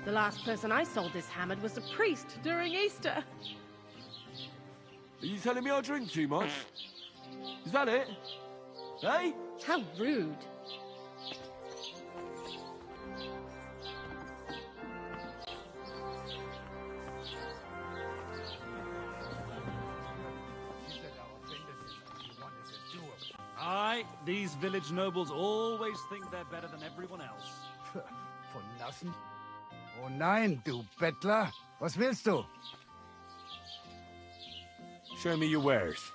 The last person I saw this hammered was a priest during Easter. Are you telling me I drink too much? Is that it? Hey? How rude. Aye, these village nobles always think they're better than everyone else. Von lassen? Oh nein, du Bettler. Was willst du? Show me your wares.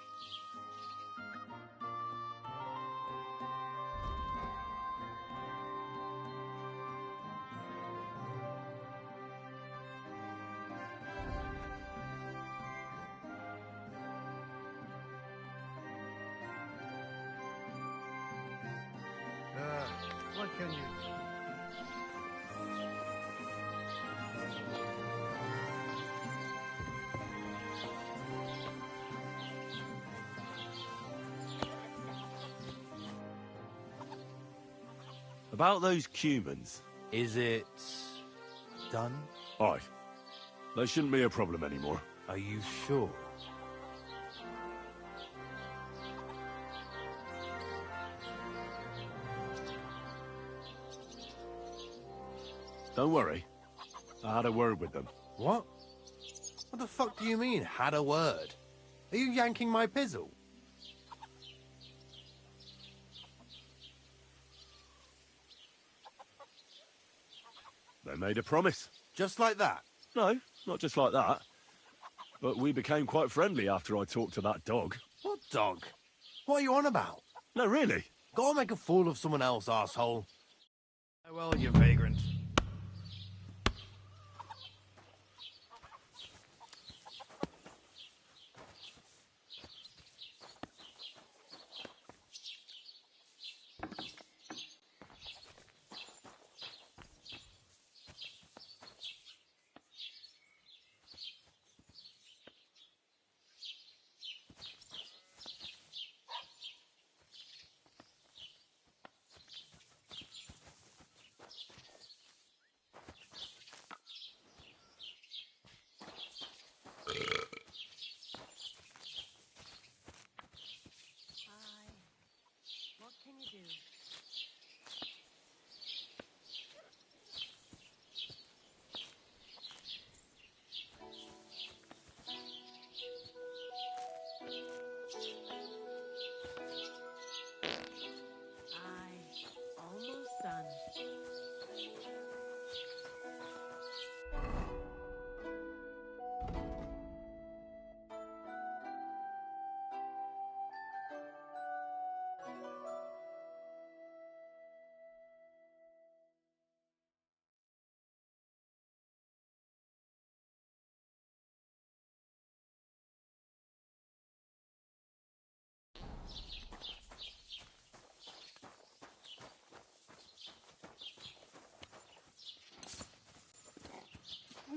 What can you do? About those Cumans. Is it done? Aye. They shouldn't be a problem anymore. Are you sure? Don't worry. I had a word with them. What? What the fuck do you mean, had a word? Are you yanking my pizzle? They made a promise. Just like that? No, not just like that. But we became quite friendly after I talked to that dog. What dog? What are you on about? No, really. Go and make a fool of someone else, asshole. Well, you vagrant. What can you do? Almost done.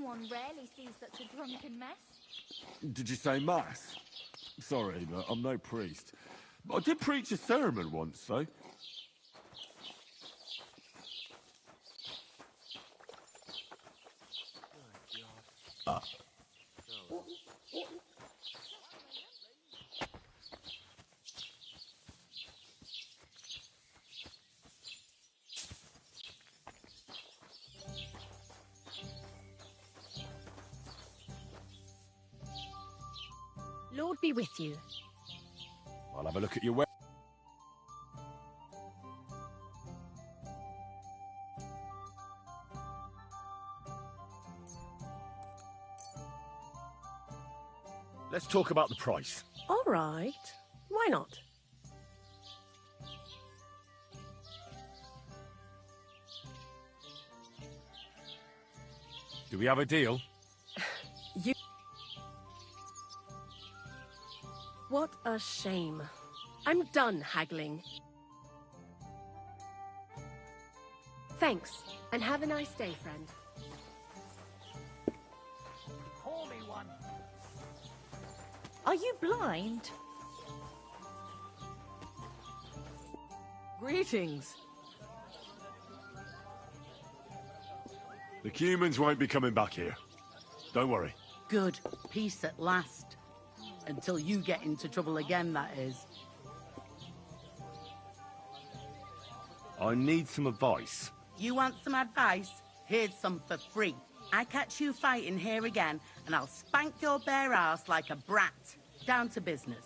One rarely sees such a drunken mess. Did you say mass? Sorry, but I'm no priest. But I did preach a sermon once, though. Lord be with you. I'll have a look at your web. Let's talk about the price. All right. Why not? Do we have a deal? What a shame. I'm done haggling. Thanks, and have a nice day, friend. Call me one. Are you blind? Greetings. The humans won't be coming back here. Don't worry. Good. Peace at last. Until you get into trouble again, that is. I need some advice. You want some advice? Here's some for free. I catch you fighting here again, and I'll spank your bare ass like a brat. Down to business.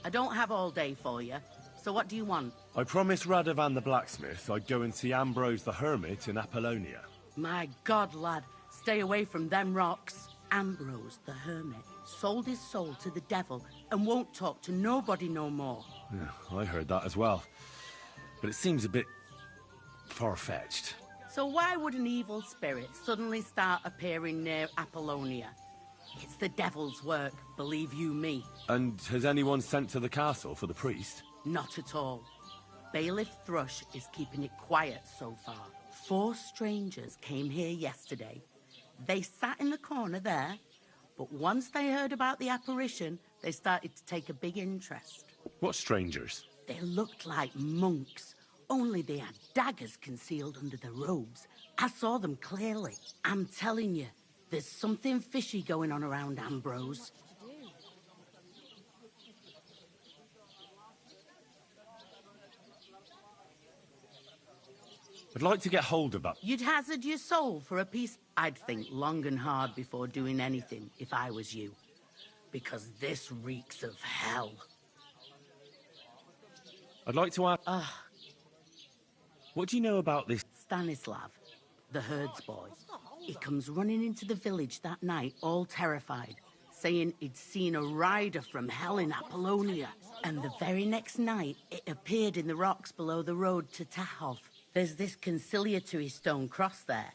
I don't have all day for you, so what do you want? I promised Radovan the blacksmith I'd go and see Ambrose the hermit in Apollonia. My God, lad, stay away from them rocks. Ambrose the hermit sold his soul to the devil and won't talk to nobody no more. Yeah, I heard that as well. But it seems a bit far-fetched. So why would an evil spirit suddenly start appearing near Apollonia? It's the devil's work, believe you me. And has anyone sent to the castle for the priest? Not at all. Bailiff Thrush is keeping it quiet so far. 4 strangers came here yesterday. They sat in the corner there, but once they heard about the apparition, they started to take a big interest. What strangers? They looked like monks, only they had daggers concealed under their robes. I saw them clearly. I'm telling you, there's something fishy going on around Ambrose. I'd like to get hold of that. You'd hazard your soul for a piece? I'd think long and hard before doing anything if I was you. Because this reeks of hell. I'd like to ask... What do you know about this? Stanislav, the herds boy. He comes running into the village that night, all terrified, saying he'd seen a rider from hell in Apollonia. And the very next night, it appeared in the rocks below the road to Tahov. There's this conciliatory stone cross there.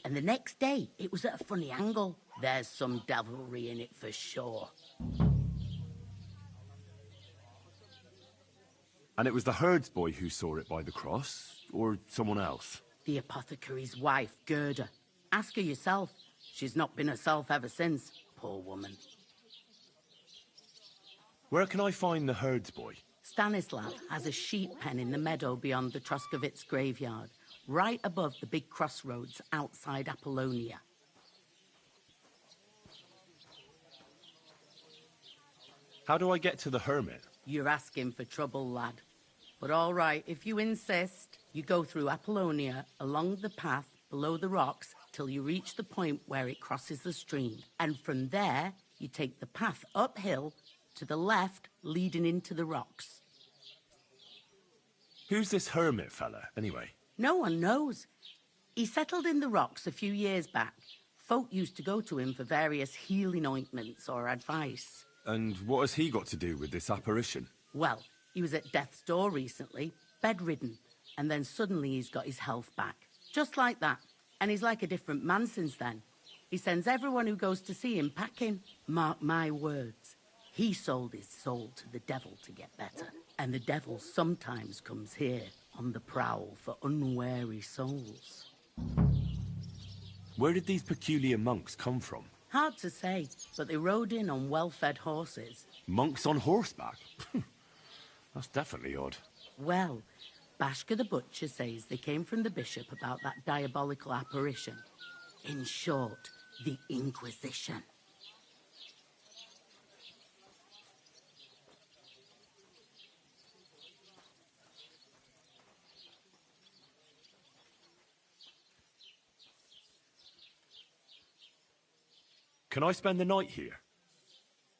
And the next day, it was at a funny angle. There's some devilry in it for sure. And it was the herds boy who saw it by the cross, or someone else? The apothecary's wife, Gerda. Ask her yourself. She's not been herself ever since, poor woman. Where can I find the herds boy? Stanislav has a sheep pen in the meadow beyond the Troskovitz graveyard, right above the big crossroads outside Apollonia. How do I get to the hermit? You're asking for trouble, lad. But all right, if you insist, you go through Apollonia, along the path below the rocks, till you reach the point where it crosses the stream. And from there, you take the path uphill to the left, leading into the rocks. Who's this hermit fella, anyway? No one knows. He settled in the rocks a few years back. Folk used to go to him for various healing ointments or advice. And what has he got to do with this apparition? Well, he was at death's door recently, bedridden, and then suddenly he's got his health back. Just like that. And he's like a different man since then. He sends everyone who goes to see him packing. Mark my words. He sold his soul to the devil to get better. And the devil sometimes comes here on the prowl for unwary souls. Where did these peculiar monks come from? Hard to say, but they rode in on well-fed horses. Monks on horseback? That's definitely odd. Well, Bashka the Butcher says they came from the bishop about that diabolical apparition. In short, the Inquisition. Can I spend the night here?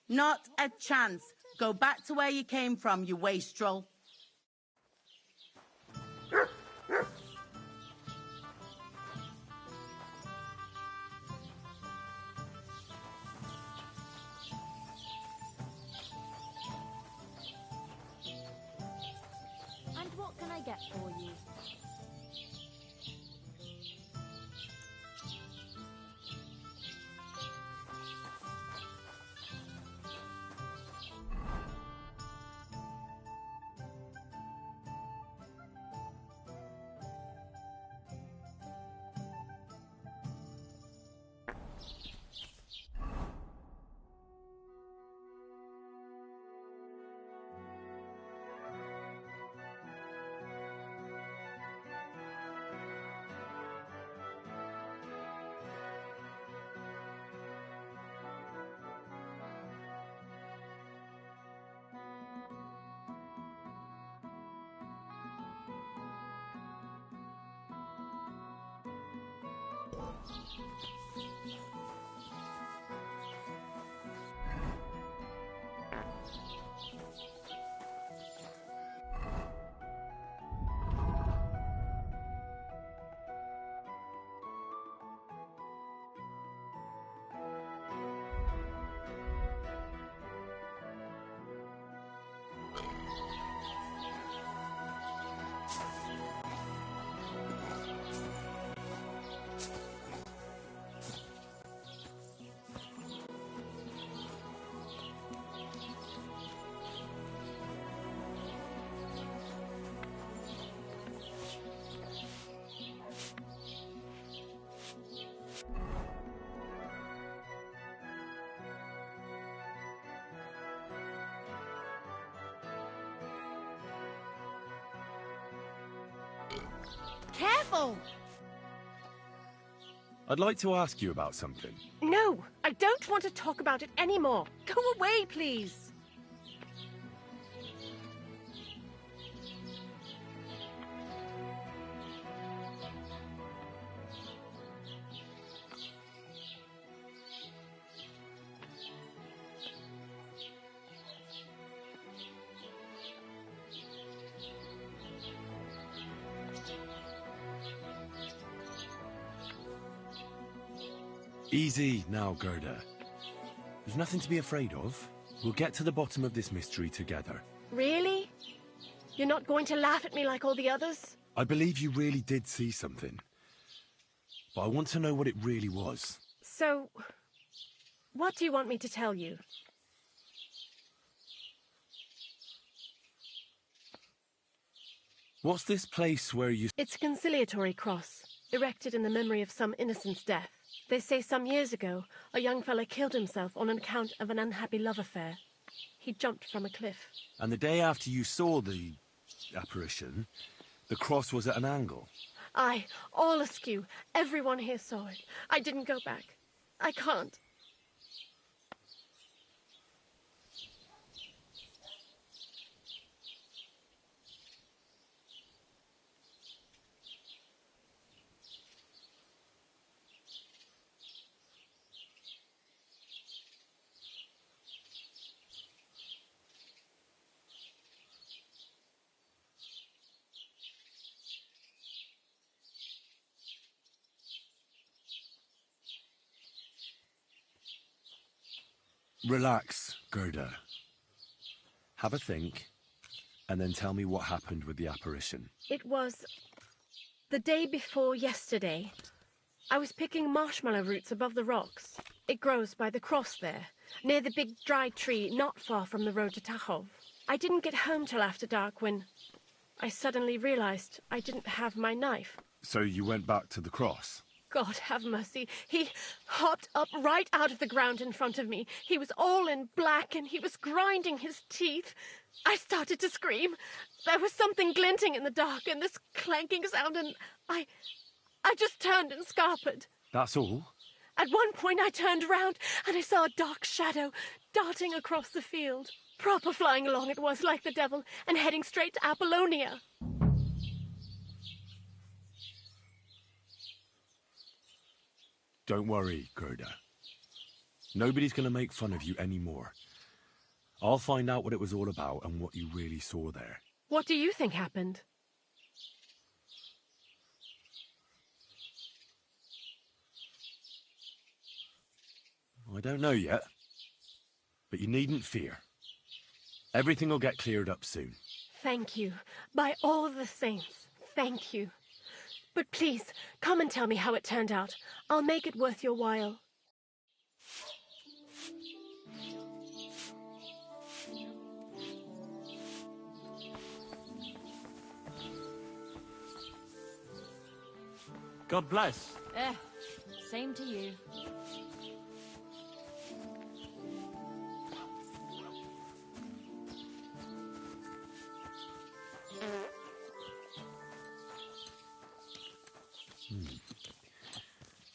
Not a chance. Go back to where you came from, you wastrel. And what can I get for you? Careful! I'd like to ask you about something. No, I don't want to talk about it anymore. Go away, please. Easy now, Gerda. There's nothing to be afraid of. We'll get to the bottom of this mystery together. Really? You're not going to laugh at me like all the others? I believe you really did see something. But I want to know what it really was. So, what do you want me to tell you? What's this place where you... It's a conciliatory cross, erected in the memory of some innocent's death. They say some years ago, a young fella killed himself on account of an unhappy love affair. He jumped from a cliff. And the day after you saw the apparition, the cross was at an angle. Aye, all askew. Everyone here saw it. I didn't go back. I can't. Relax, Gerda. Have a think, and then tell me what happened with the apparition. It was the day before yesterday. I was picking marshmallow roots above the rocks. It grows by the cross there, near the big dry tree not far from the road to Tachov. I didn't get home till after dark when I suddenly realized I didn't have my knife. So you went back to the cross? God have mercy. He hopped up right out of the ground in front of me. He was all in black and he was grinding his teeth. I started to scream. There was something glinting in the dark and this clanking sound and I just turned and scarpered. That's all? At one point I turned around and I saw a dark shadow darting across the field. Proper flying along it was, like the devil, and heading straight to Apollonia. Don't worry, Gerda. Nobody's going to make fun of you anymore. I'll find out what it was all about and what you really saw there. What do you think happened? I don't know yet, but you needn't fear. Everything will get cleared up soon. Thank you. By all the saints, thank you. But please, come and tell me how it turned out. I'll make it worth your while. God bless. Same to you.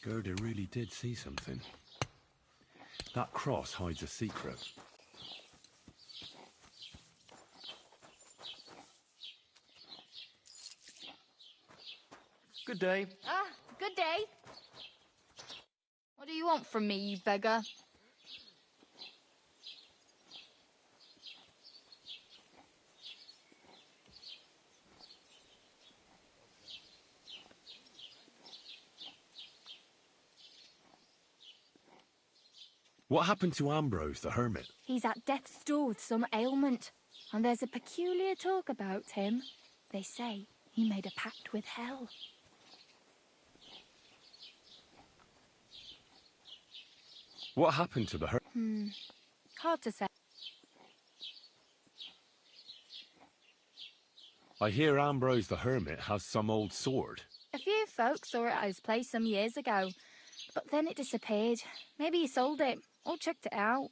Gerda really did see something. That cross hides a secret. Good day. Ah, good day. What do you want from me, you beggar? What happened to Ambrose the hermit? He's at death's door with some ailment, and there's a peculiar talk about him. They say he made a pact with hell. What happened to the hermit? Hard to say. I hear Ambrose the hermit has some old sword. A few folks saw it at his place some years ago, but then it disappeared. Maybe he sold it, or chucked it out.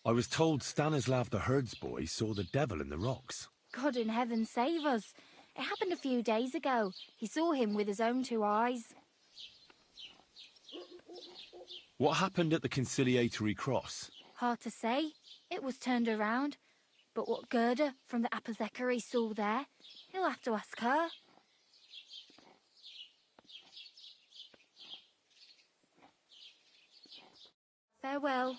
I was told Stanislav the herdsboy saw the devil in the rocks. God in heaven save us. It happened a few days ago. He saw him with his own 2 eyes. What happened at the conciliatory cross? Hard to say. It was turned around. But what Gerda from the apothecary saw there, he'll have to ask her. Farewell.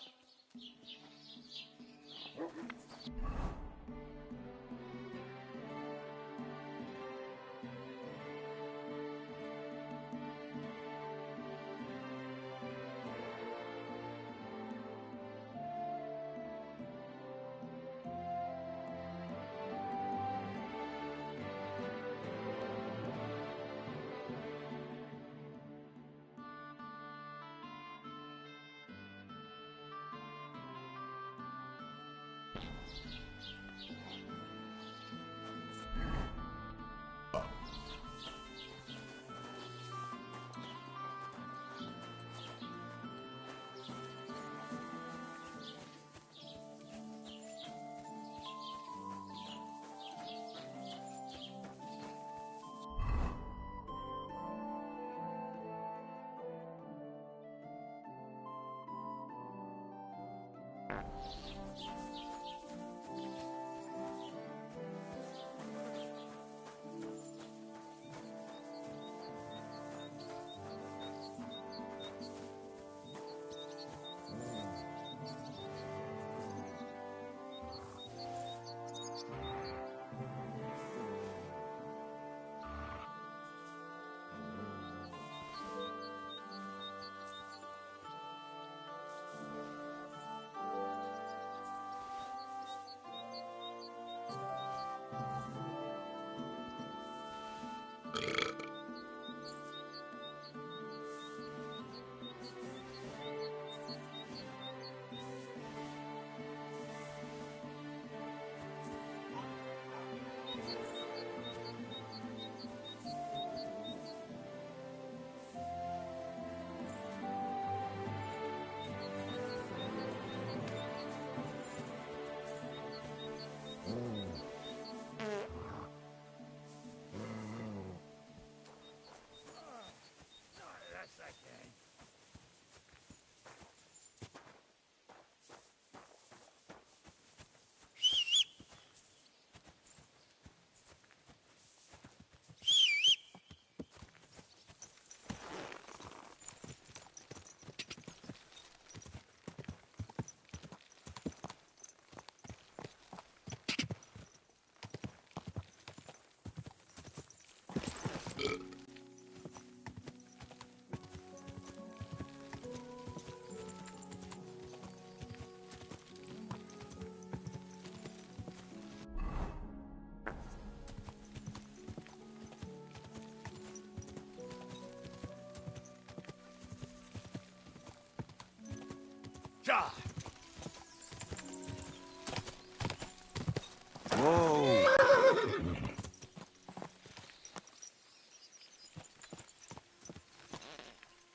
Whoa!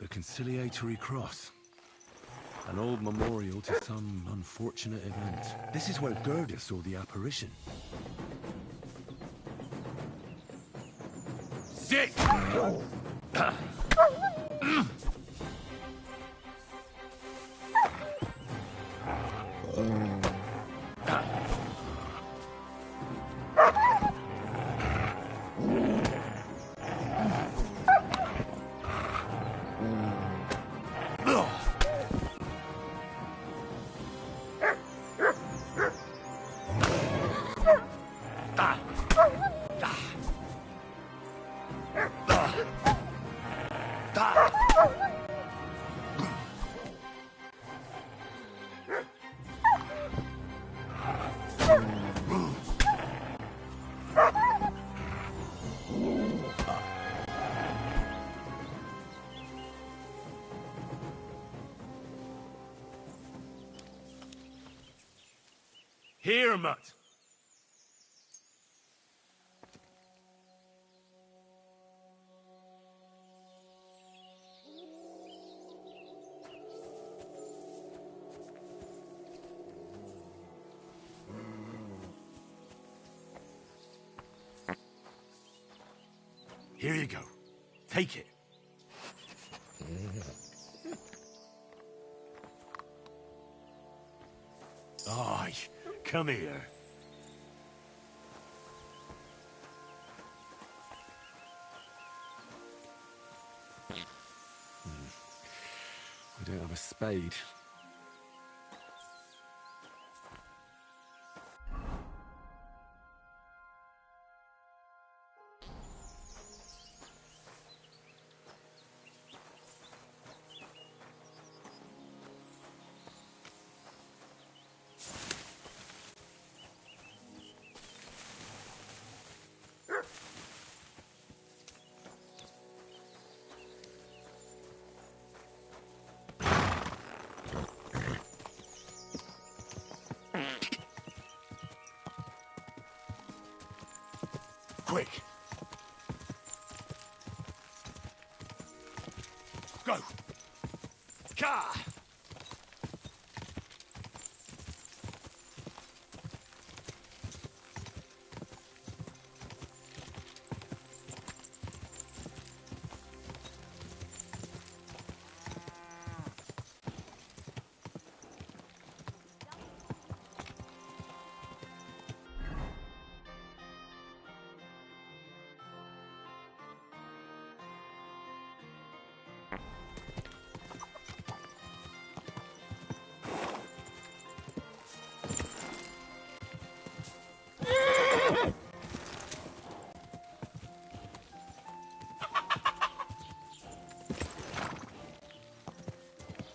The conciliatory cross. An old memorial to some unfortunate event. This is where Gerda saw the apparition. Sick! Here, Mutt. Here you go. Take it. Aye, come here. We don't have a spade. Quick! Go! Car!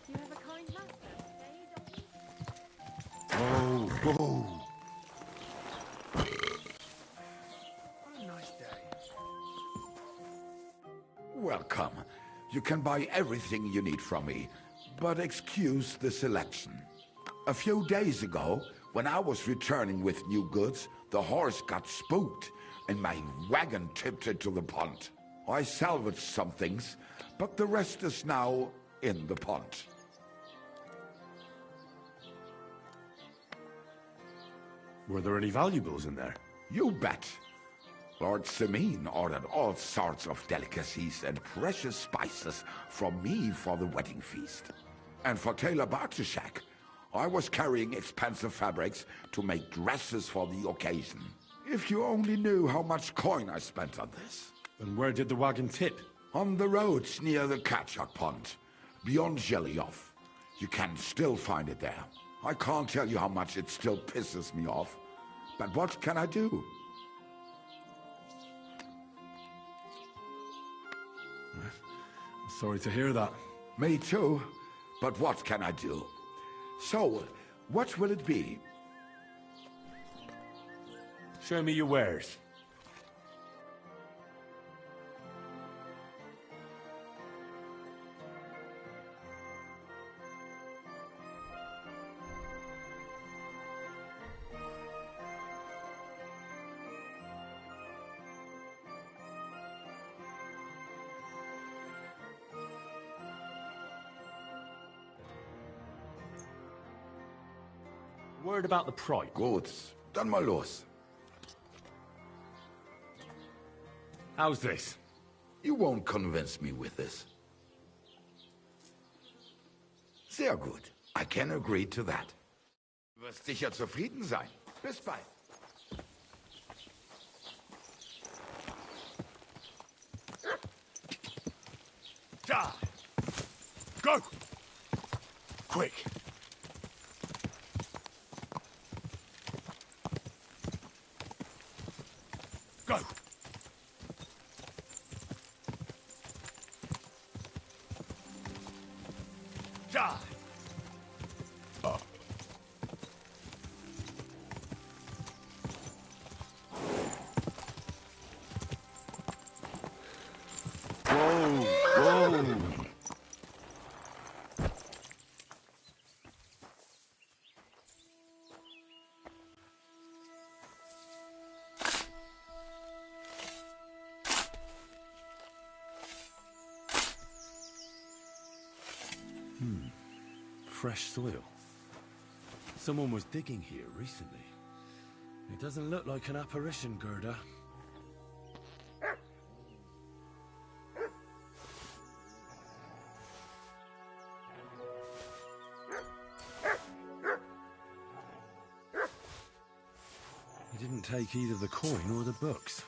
You have a kind master, eh, don't you? Whoa, whoa! What a nice day. Welcome. You can buy everything you need from me, but excuse the selection. A few days ago, when I was returning with new goods, the horse got spooked and my wagon tipped into the pond. I salvaged some things, but the rest is now in the pond. Were there any valuables in there? You bet. Lord Semin ordered all sorts of delicacies and precious spices from me for the wedding feast. And for Taylor Bartishak, I was carrying expensive fabrics to make dresses for the occasion. If you only knew how much coin I spent on this. And where did the wagon tip? On the roads near the Katchak Pond, beyond Jelioff. You can still find it there. I can't tell you how much it still pisses me off. But what can I do? I'm sorry to hear that. Me too. But what can I do? So, what will it be? Show me your wares. Word about the price. Gut, dann mal los. How's this? You won't convince me with this. Sehr gut. I can agree to that. Du wirst sicher zufrieden sein. Bis bald. Da! Go! Quick! Go! Da! Fresh soil. Someone was digging here recently. It doesn't look like an apparition, Gerda. He didn't take either the coin or the books.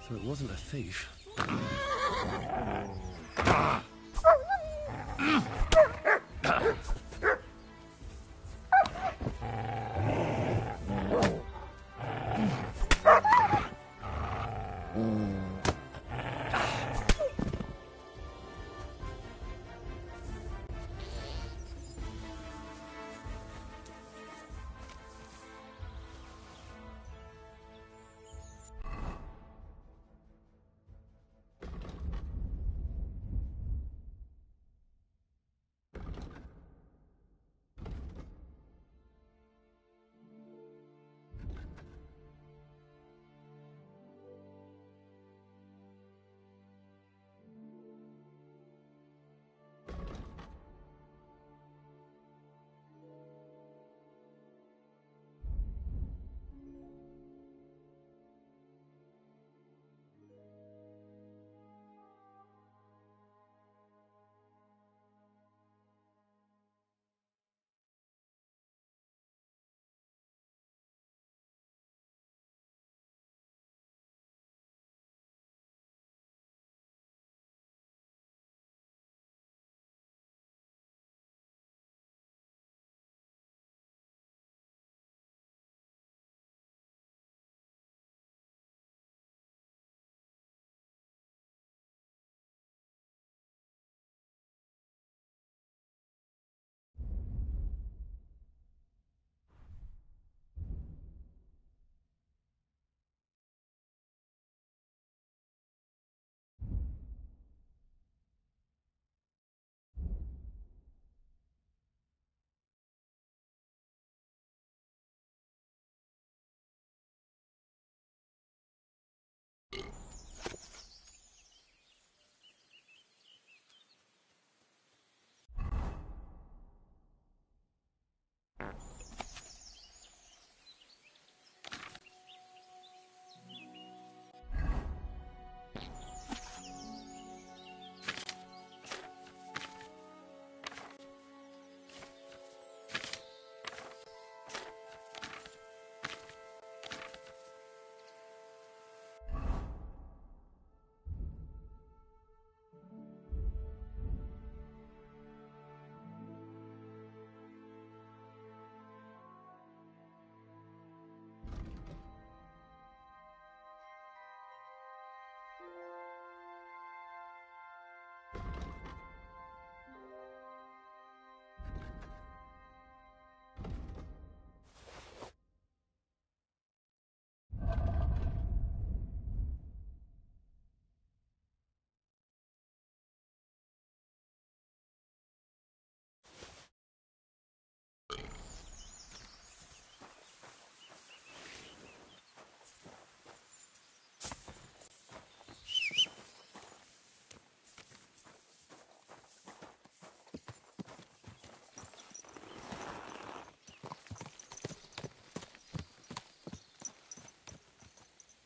So it wasn't a thief.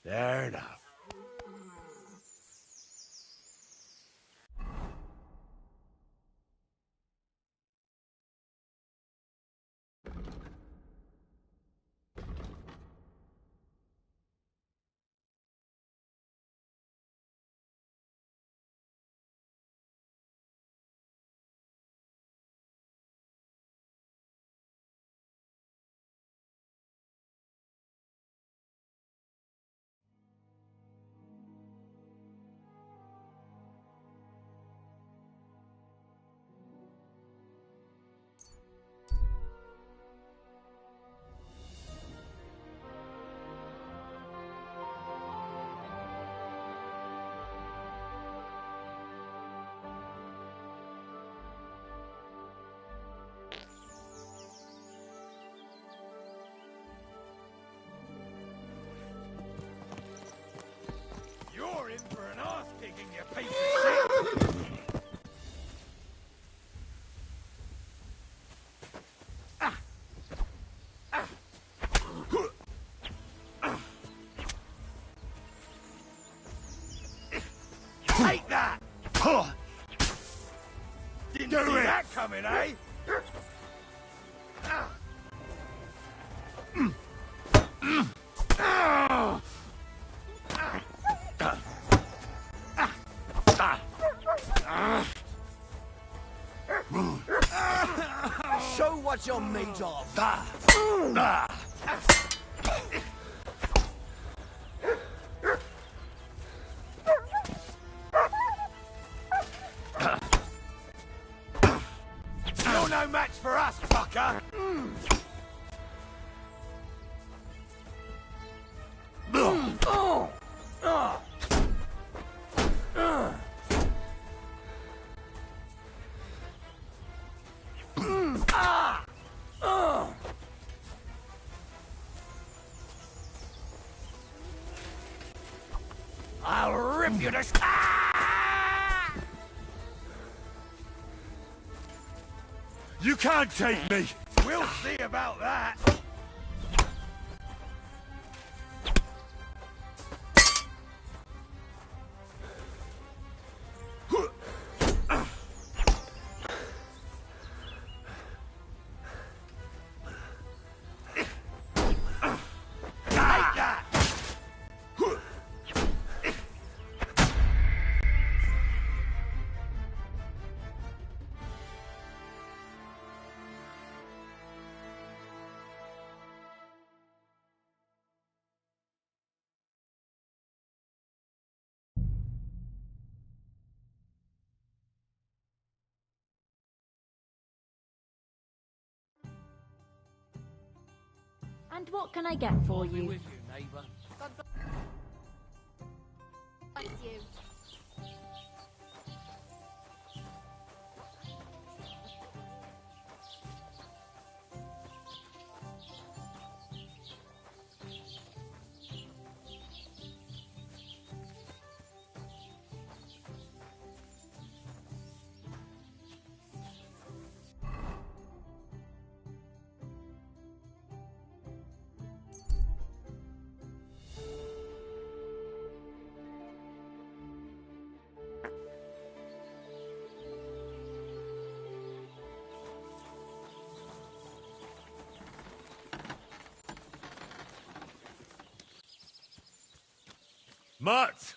Fair enough. You're in for an arse kicking, you piece of shit! Take that! Didn't see that coming, eh? Show what you're made of. You're no match for us, fucker! I'll rip you to... You can't take me! We'll see about that! And what can I get for you? With you, neighbour. Bless you. Mutt!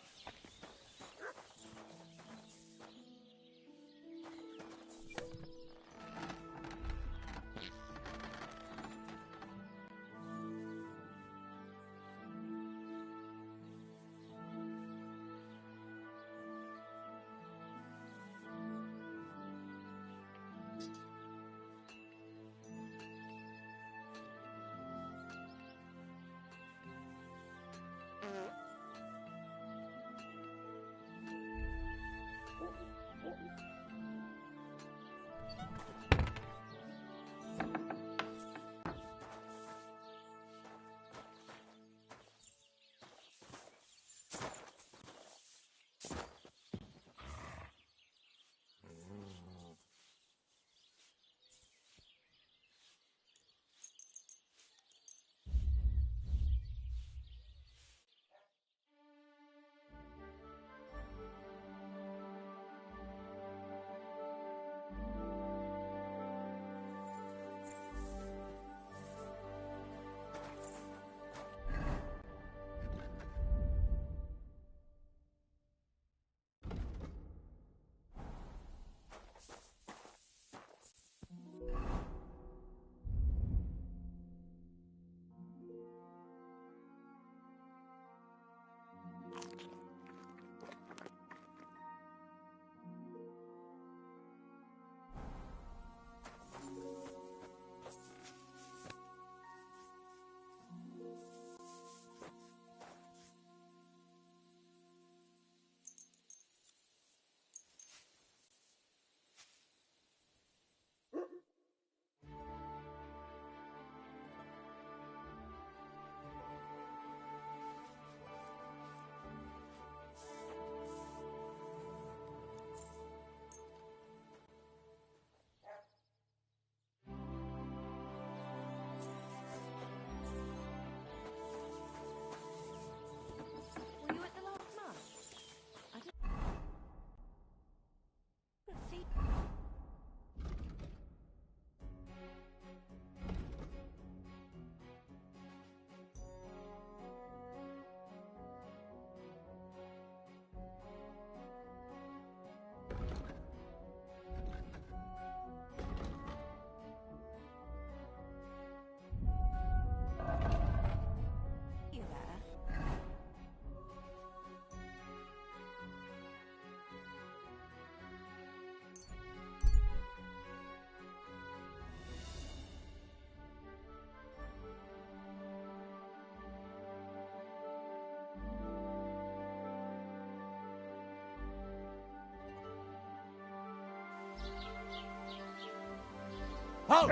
Halt!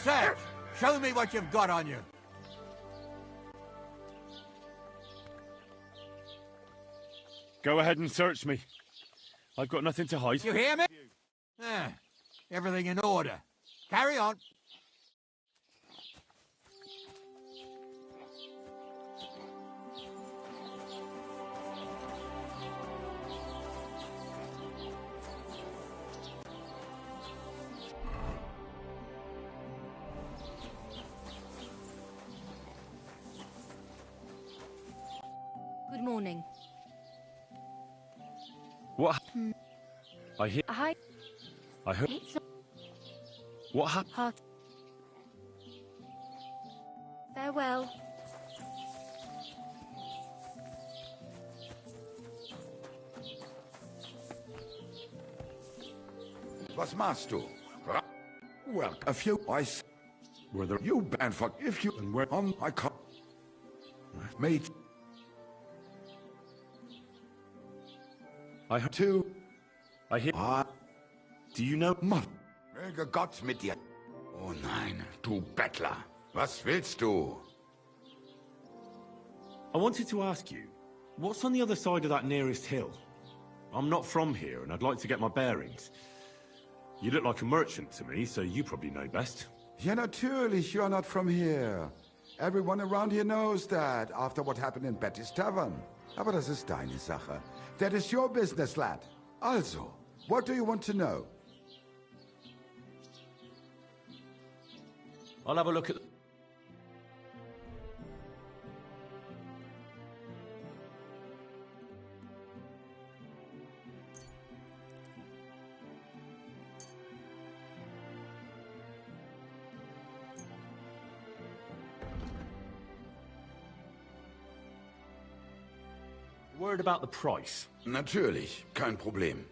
Search! Show me what you've got on you. Go ahead and search me. I've got nothing to hide. You hear me? Ah, everything in order. Carry on. Good morning. What? I hear. Hi. I heard. It's What happened? hot. Farewell. Was machst du? Well, a few ice. Were there you banned for if you and were on my car. Mate. I heard. Two. I hear. Do you know? Mann, möge Gott mit dir. Oh nein, du Bettler. Was willst du? I wanted to ask you, what's on the other side of that nearest hill? I'm not from here, and I'd like to get my bearings. You look like a merchant to me, so you probably know best. Ja, natürlich, you're not from here. Everyone around here knows that, after what happened in Betty's Tavern. Aber das ist deine Sache. That is your business, lad. Also, what do you want to know? I'll have a look at... Word about the price. Natürlich, kein Problem.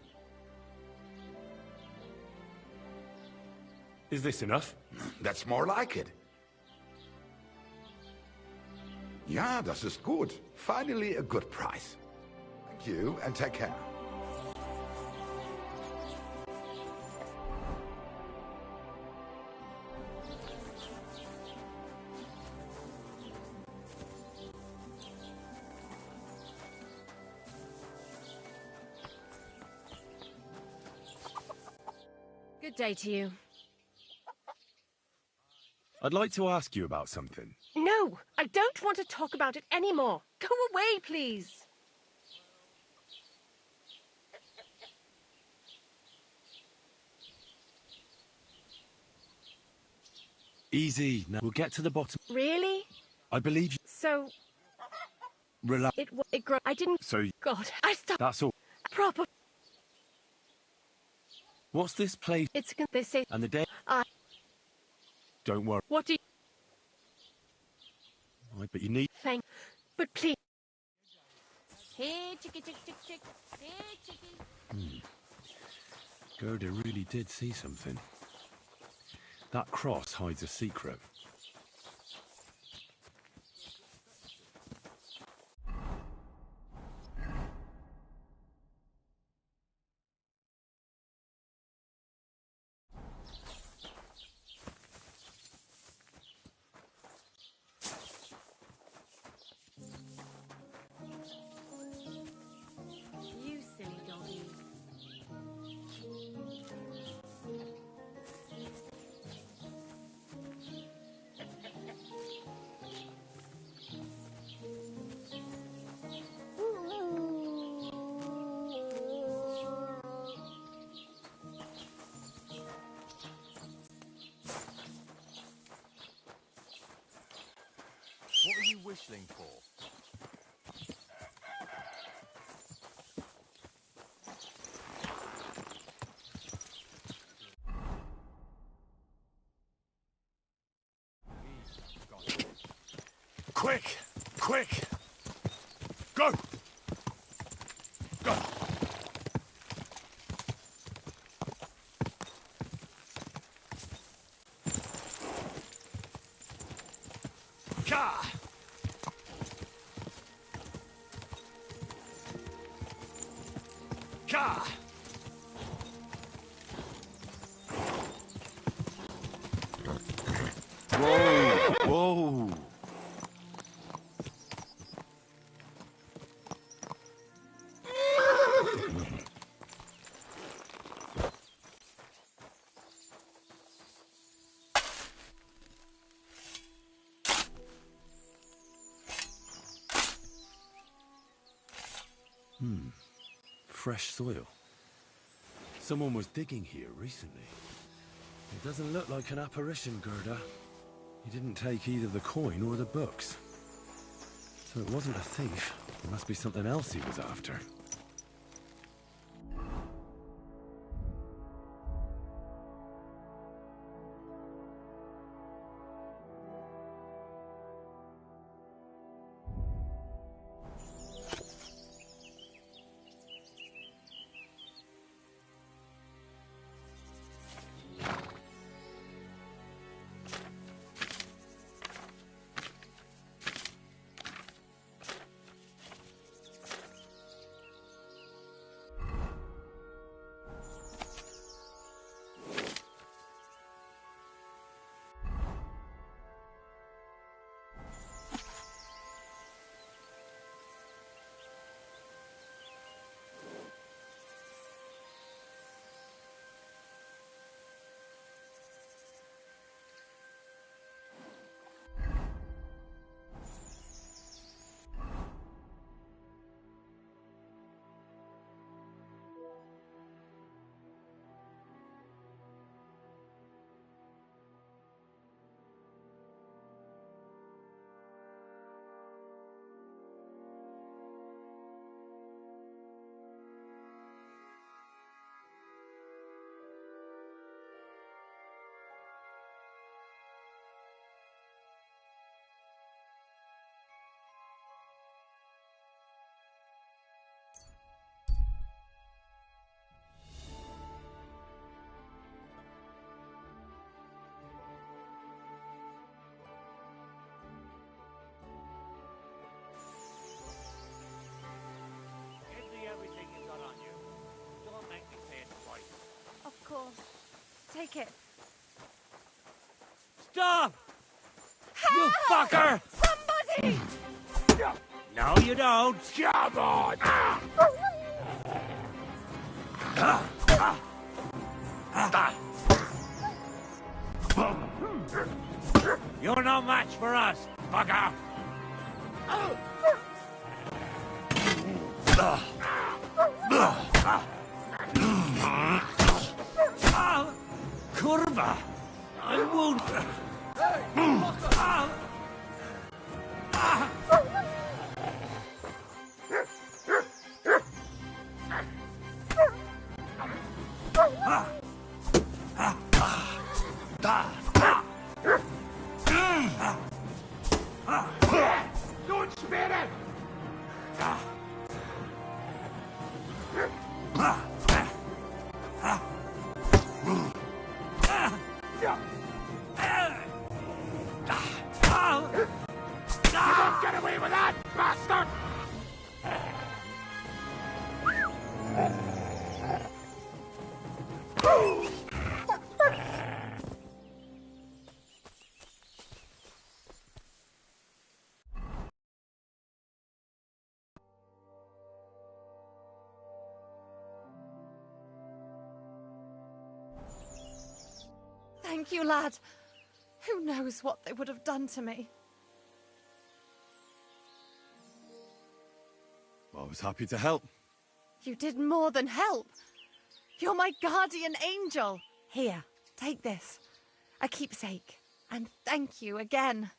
Is this enough? That's more like it. Ja, das ist gut. Finally a good price. Thank you, and take care. Good day to you. I'd like to ask you about something. No, I don't want to talk about it anymore. Go away, please. Easy. Now we'll get to the bottom. Really? I believe you. So, Relax. it grew. I didn't. So, God, I stopped. that's all. Proper. What's this place? It's. They say. And the day? Don't worry. What do you. Right, but you need... Thank. But please. Hey, chickie, chick, chick, chick. Hey, chickie. Gerda really did see something. That cross hides a secret. You silly doggy. What are you whistling for? Quick! Quick! Go! Go! Ka! Ka! Fresh soil. Someone was digging here recently. It doesn't look like an apparition, Gerda. He didn't take either the coin or the books. So it wasn't a thief. It must be something else he was after. Everything you've got on you. Don't make me pay it twice. Of course. Take it. Stop! You fucker! Somebody! No, you don't. Come on! You're no match for us, fucker! Curva! I won't... Don't spit it! You won't get away with that, bastard! Thank you, lad. Who knows what they would have done to me? I was happy to help. You did more than help. You're my guardian angel. Here, take this. A keepsake. And thank you again.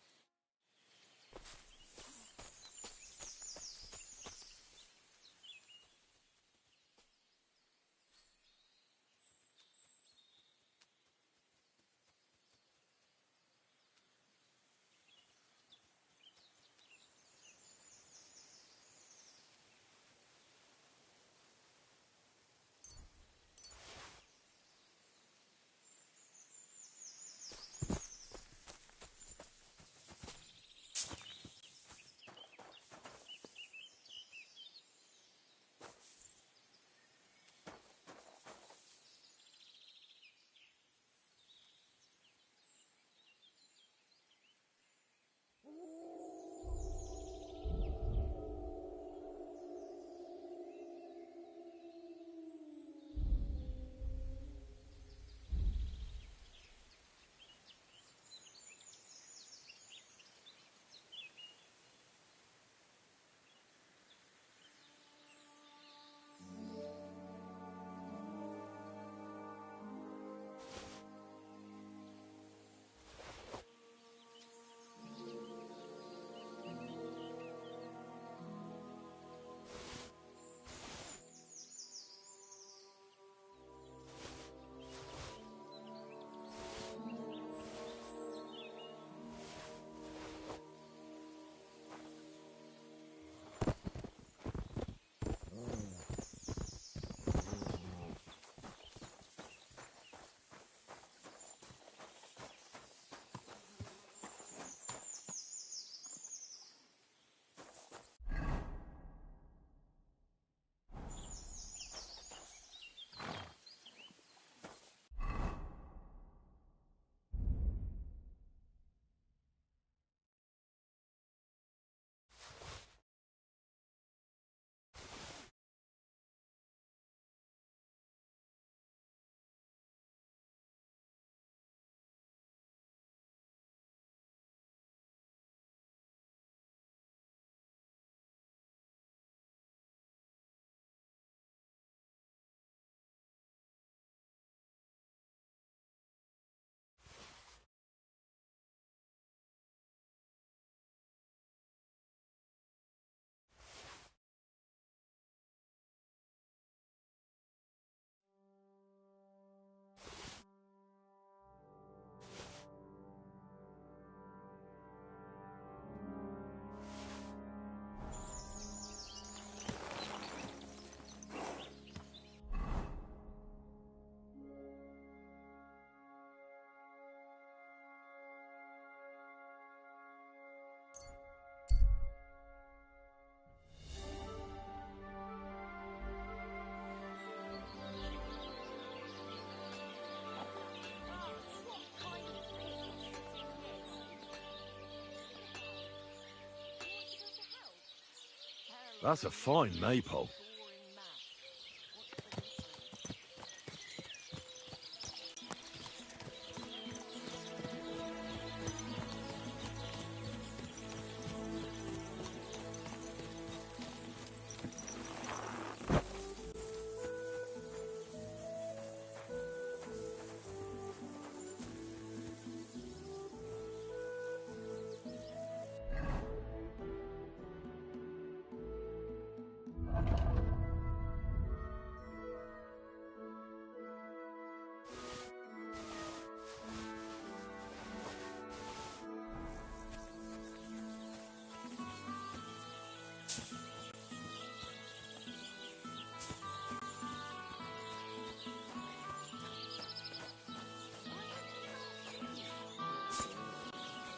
That's a fine maypole.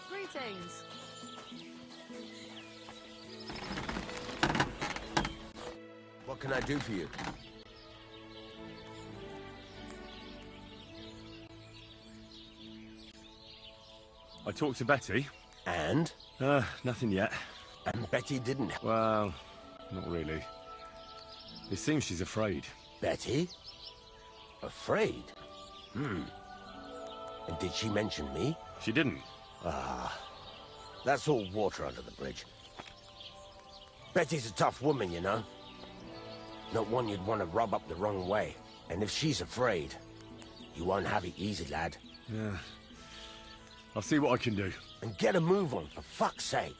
Greetings. What can I do for you? I talked to Betty. And? Nothing yet. And Betty didn't... Well, not really. It seems she's afraid. Betty? Afraid? And did she mention me? She didn't. Ah, that's all water under the bridge. Betty's a tough woman, you know. Not one you'd want to rub up the wrong way. And if she's afraid, you won't have it easy, lad. Yeah. I'll see what I can do. And get a move on, for fuck's sake.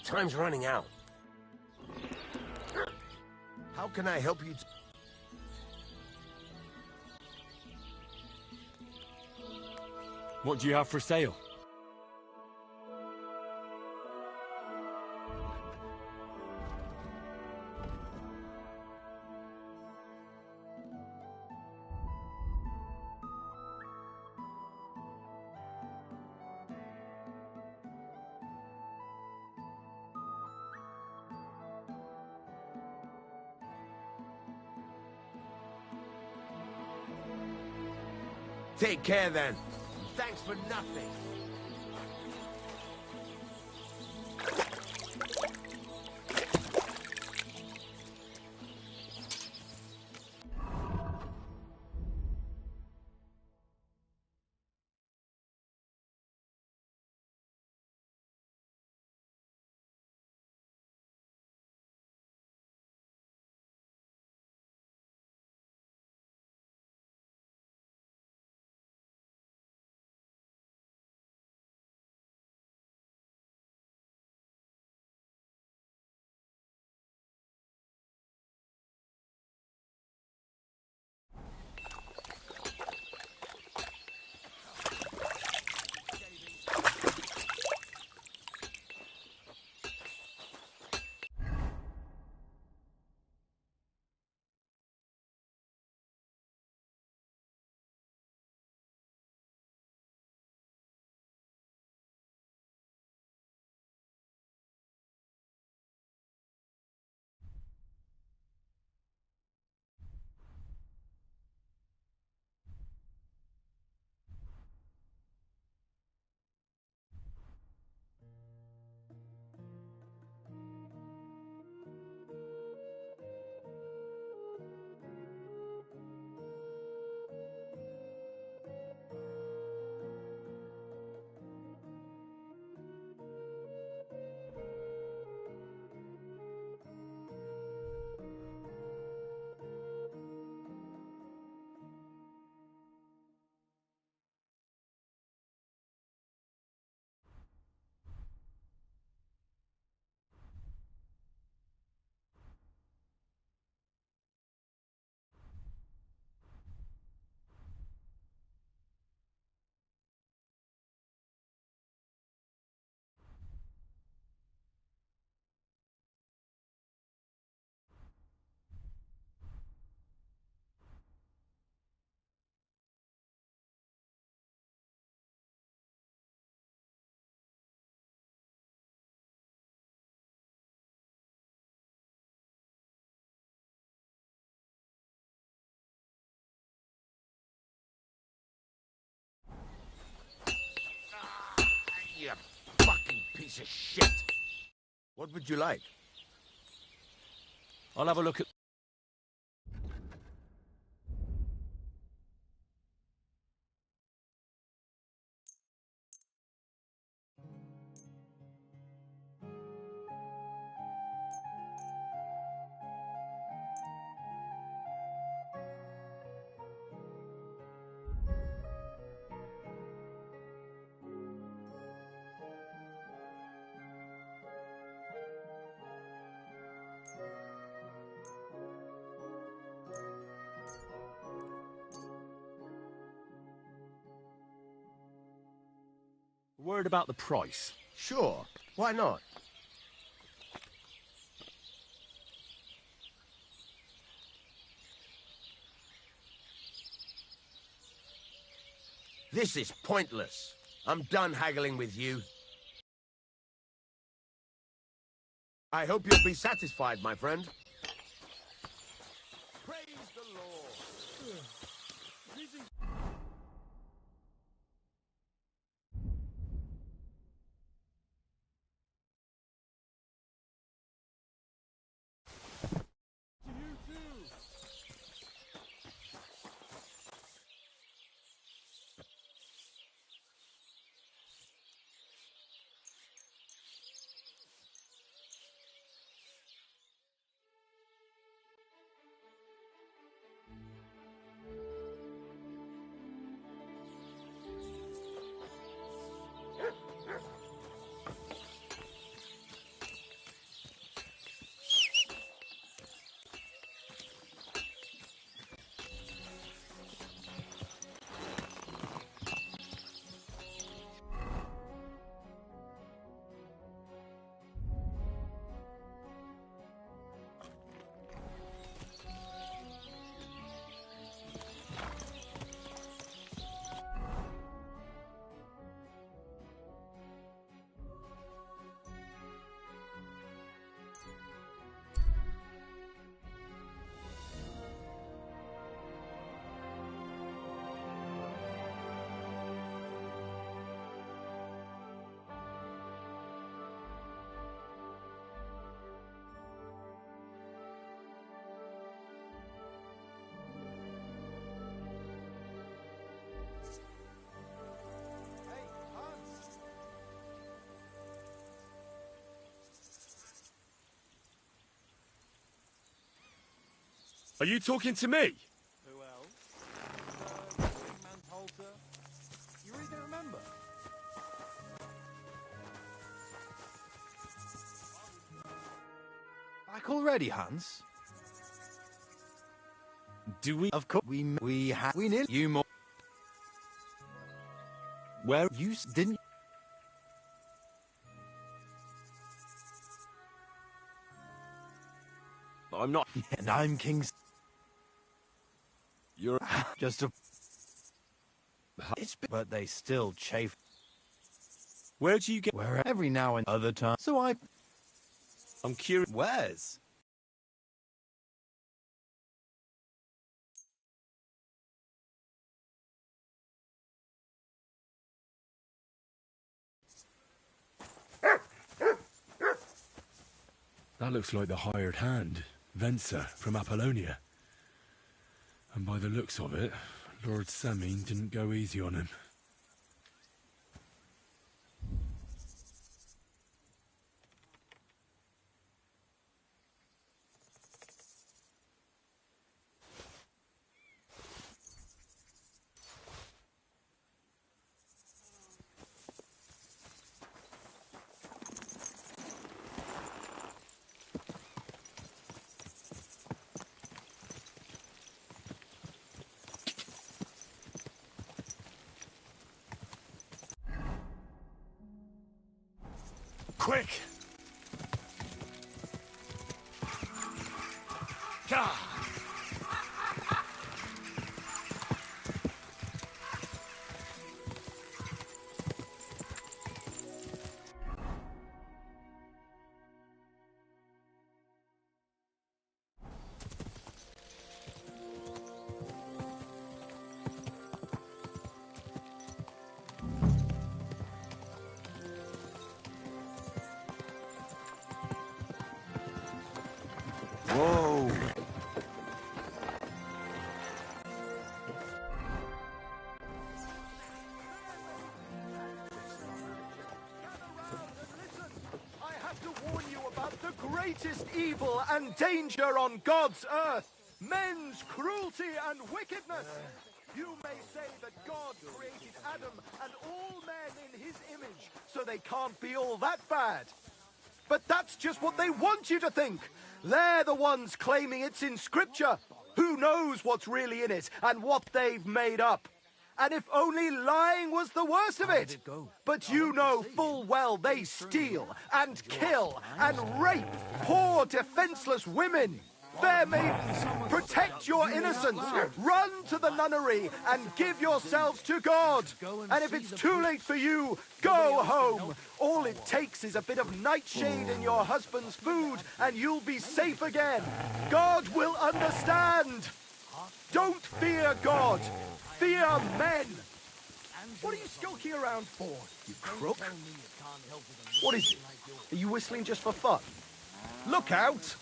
Time's running out. How can I help you? What do you have for sale? Take care then. Thanks for nothing. You fucking piece of shit. What would you like? I'll have a look at... Word about the price. Sure, why not? This is pointless. I'm done haggling with you. I hope you'll be satisfied, my friend. Praise the Lord. Are you talking to me? Who else? Wingman Holter. You really don't remember? Back already, Hans? Do we? Of course. We nearly you more. Where? You didn't. I'm not. And I'm King's. You're Just a. But they still chafe. Where do you get? Where every now and other time. So I'm curious. Where's? That looks like the hired hand, Venser from Apollonia. And by the looks of it, Lord Samine didn't go easy on him. Quick! Gah! Whoa! I have to warn you about the greatest evil and danger on God's earth. Men's cruelty and wickedness. You may say that God created Adam and all men in his image, so they can't be all that bad. But that's just what they want you to think. They're the ones claiming it's in Scripture. Who knows what's really in it and what they've made up? And if only lying was the worst of it. But you know full well they steal and kill and rape poor defenseless women. Fair maidens, protect your innocence. Run to the nunnery and give yourselves to God. And if it's too late for you, go home. All it takes is a bit of nightshade in your husband's food and you'll be safe again. God will understand. Don't fear God. Fear men. What are you skulking around for, you crook? What is it? Are you whistling just for fun? Look out!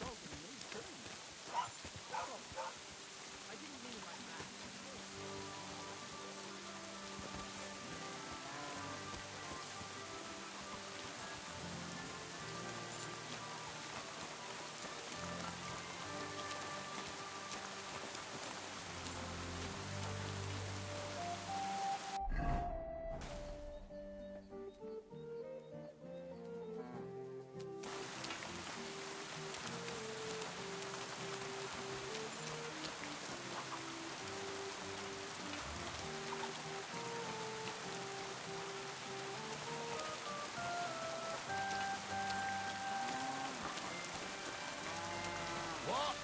What?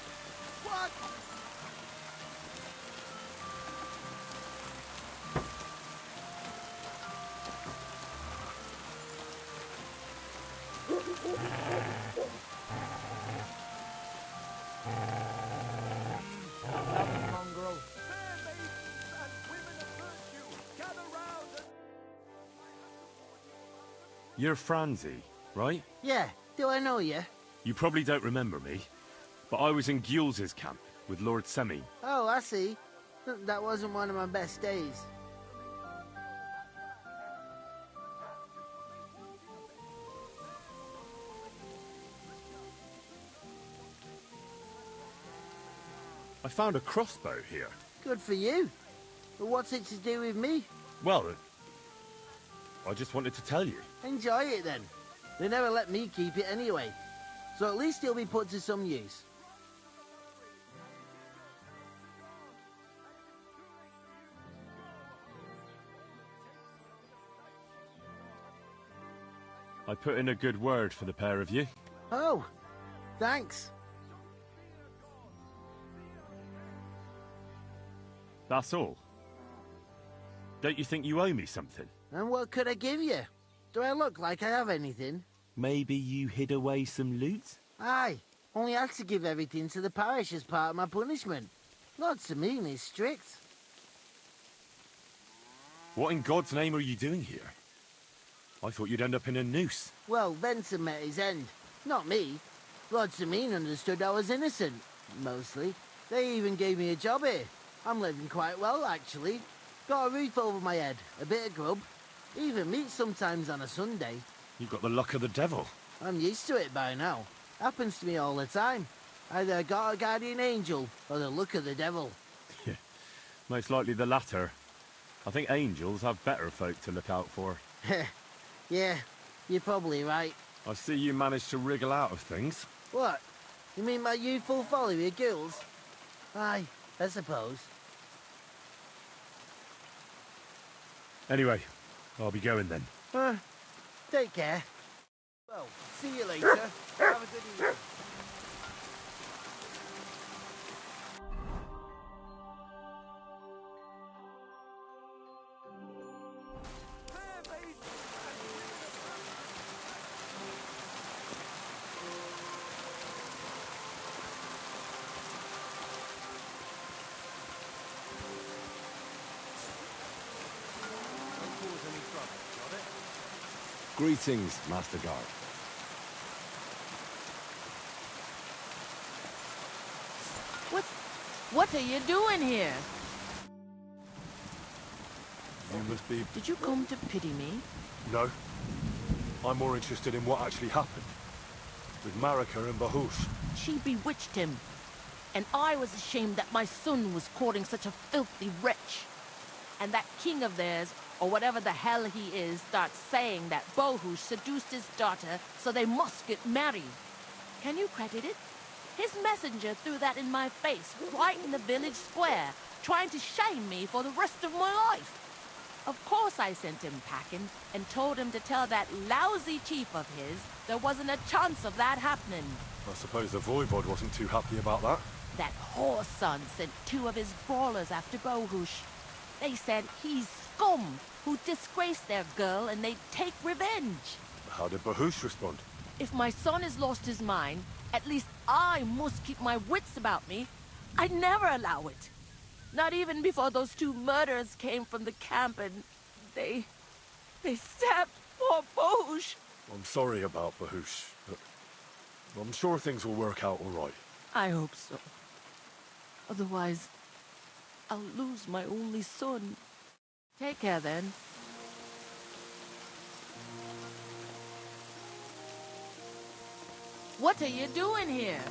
Mongrel. Fair maidens and women of virtue, gather round and... You're Franzi, right? Yeah, do I know you? You probably don't remember me, but I was in Gules's camp with Lord Semi. Oh, I see. That wasn't one of my best days. I found a crossbow here. Good for you. But what's it to do with me? Well, I just wanted to tell you. Enjoy it then. They never let me keep it anyway. So at least it'll be put to some use. I put in a good word for the pair of you. Oh, thanks. That's all. Don't you think you owe me something? And what could I give you? Do I look like I have anything? Maybe you hid away some loot? Aye, only had to give everything to the parish as part of my punishment. Lord Samine is strict. What in God's name are you doing here? I thought you'd end up in a noose. Well, Benson met his end. Not me. Lord Samine understood I was innocent. Mostly. They even gave me a job here. I'm living quite well, actually. Got a roof over my head, a bit of grub. Even meat sometimes on a Sunday. You've got the luck of the devil. I'm used to it by now. Happens to me all the time. Either I got a guardian angel, or the luck of the devil. Most likely the latter. I think angels have better folk to look out for. Yeah, you're probably right. I see you managed to wriggle out of things. What? You mean my youthful folly with girls? Aye, I suppose. Anyway, I'll be going then. Take care. Well, see you later. Have a good evening. Greetings, Master Guard. What are you doing here? You must be... Did you come to pity me? No. I'm more interested in what actually happened. With Marika and Bahush. She bewitched him. And I was ashamed that my son was courting such a filthy wretch. And that king of theirs, or whatever the hell he is, starts saying that Bahush seduced his daughter, so they must get married. Can you credit it? His messenger threw that in my face, right in the village square, trying to shame me for the rest of my life. Of course I sent him packing, and told him to tell that lousy chief of his there wasn't a chance of that happening. I suppose the Voivod wasn't too happy about that. That whore's son sent 2 of his brawlers after Bahush. They said he's scum who disgraced their girl and they'd take revenge. How did Bahush respond? If my son has lost his mind, at least I must keep my wits about me. I'd never allow it. Not even before those 2 murderers came from the camp and they stabbed poor Bahush. I'm sorry about Bahush, but I'm sure things will work out all right. I hope so. Otherwise, I'll lose my only son. Take care then. What are you doing here?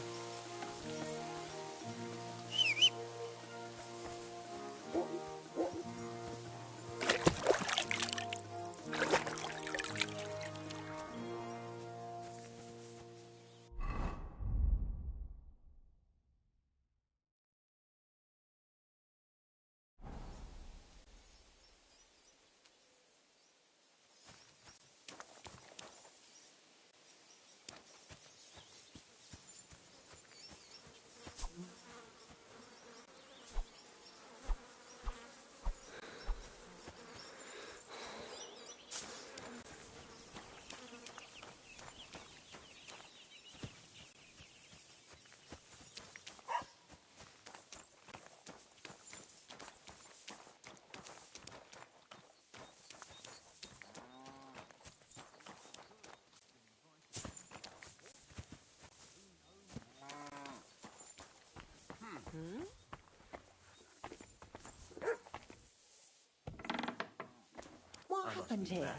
What happened here?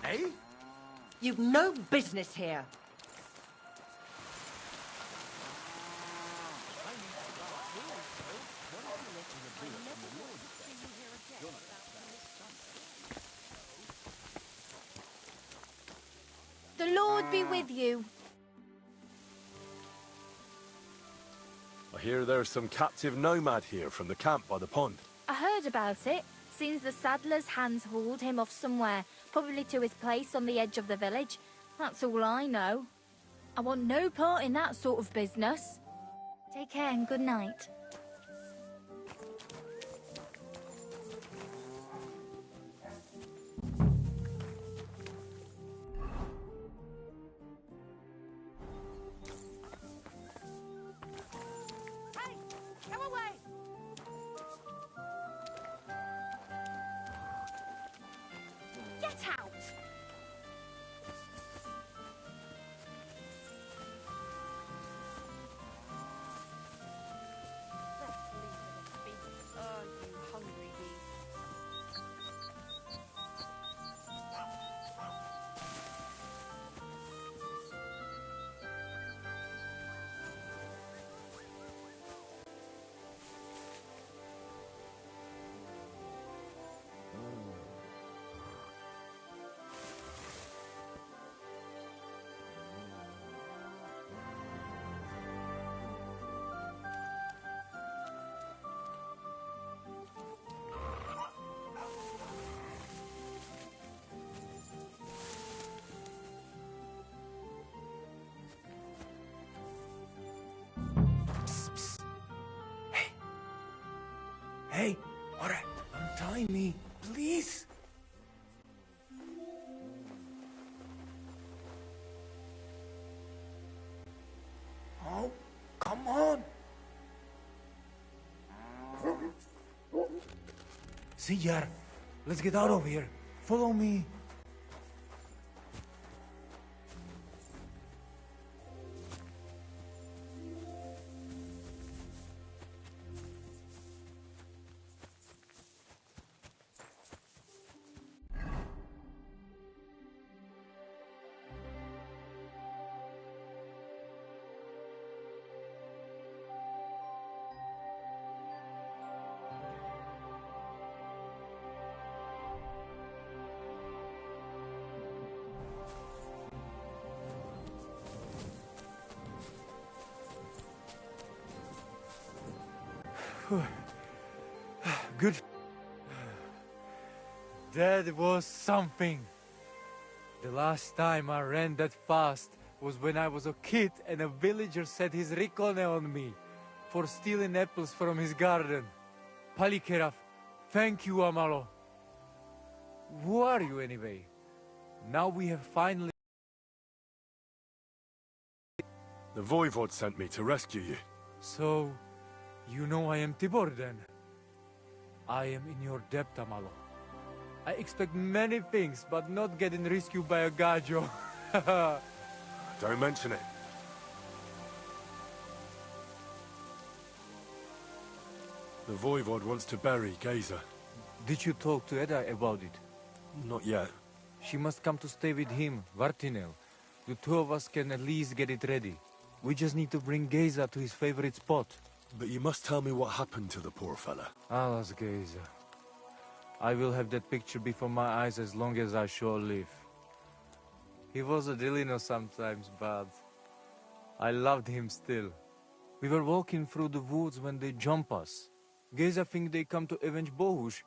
Eh? You've no business here. The Lord be with you. I hear there's some captive nomad here from the camp by the pond. I heard about it. Seems the saddler's hands hauled him off somewhere, probably to his place on the edge of the village. That's all I know. I want no part in that sort of business. Take care and good night. Hey, alright, untie me, please. Oh, come on. Siyar, let's get out of here. Follow me. Good. That was something. The last time I ran that fast was when I was a kid and a villager set his rikone on me for stealing apples from his garden. Palikeraf, thank you, Amalo. Who are you anyway? Now we have finally... The Voivod sent me to rescue you. So, you know I am Tibor then? I am in your debt, Amalo. I expect many things, but not getting rescued by a gajo. Don't mention it. The Voivod wants to bury Geza. Did you talk to Edda about it? Not yet. She must come to stay with him, Vartinel. The two of us can at least get it ready. We just need to bring Geza to his favorite spot. But you must tell me what happened to the poor fella. Alas, Geza. I will have that picture before my eyes as long as I shall live. He was a Delino sometimes, but I loved him still. We were walking through the woods when they jump us. Geza think they come to avenge Bohush.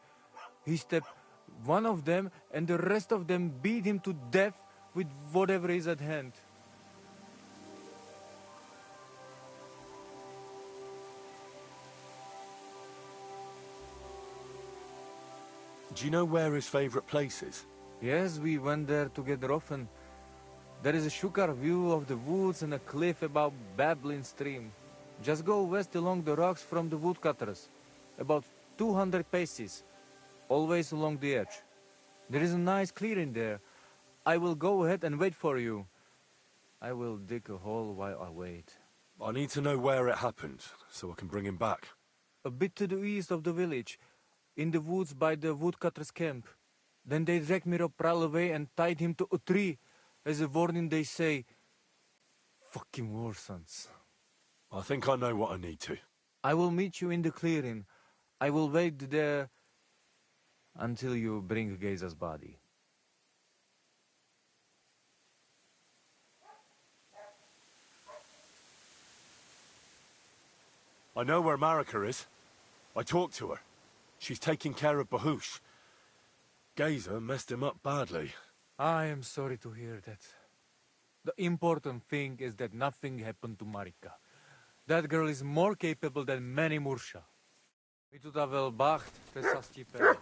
He stepped one of them, and the rest of them beat him to death with whatever is at hand. Do you know where his favorite place is? Yes, we went there together often. There is a shukar view of the woods and a cliff above babbling stream. Just go west along the rocks from the woodcutters. About 200 paces. Always along the edge. There is a nice clearing there. I will go ahead and wait for you. I will dig a hole while I wait. I need to know where it happened, so I can bring him back. A bit to the east of the village, in the woods by the woodcutter's camp. Then they dragged Miropral away and tied him to a tree. As a warning they say, fucking war sons. I think I know what I need to. I will meet you in the clearing. I will wait there until you bring Geza's body. I know where Marika is. I talked to her. She's taking care of Bahush. Geza messed him up badly. I am sorry to hear that. The important thing is that nothing happened to Marika. That girl is more capable than many Mursha. Mituta vel bacht, tesastipel.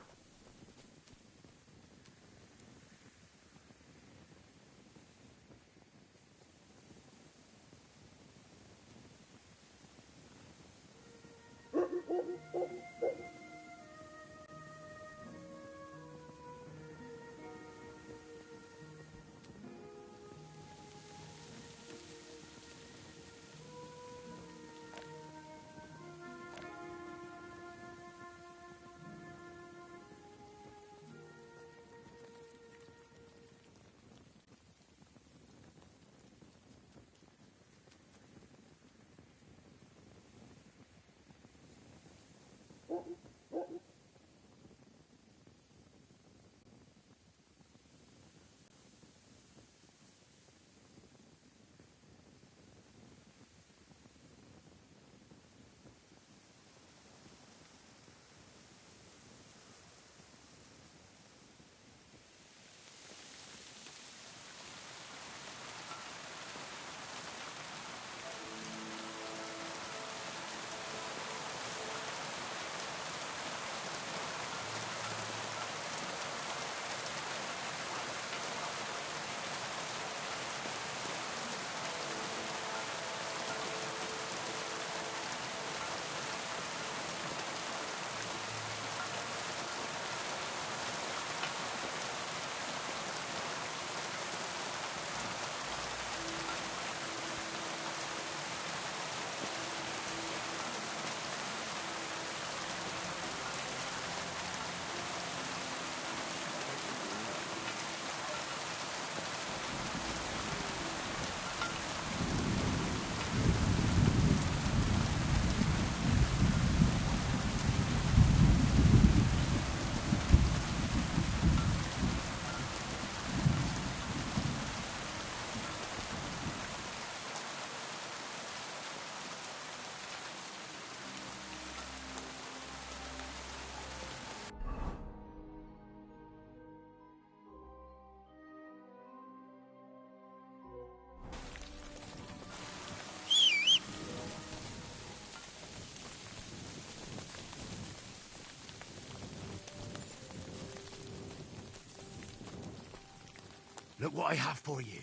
Look what I have for you.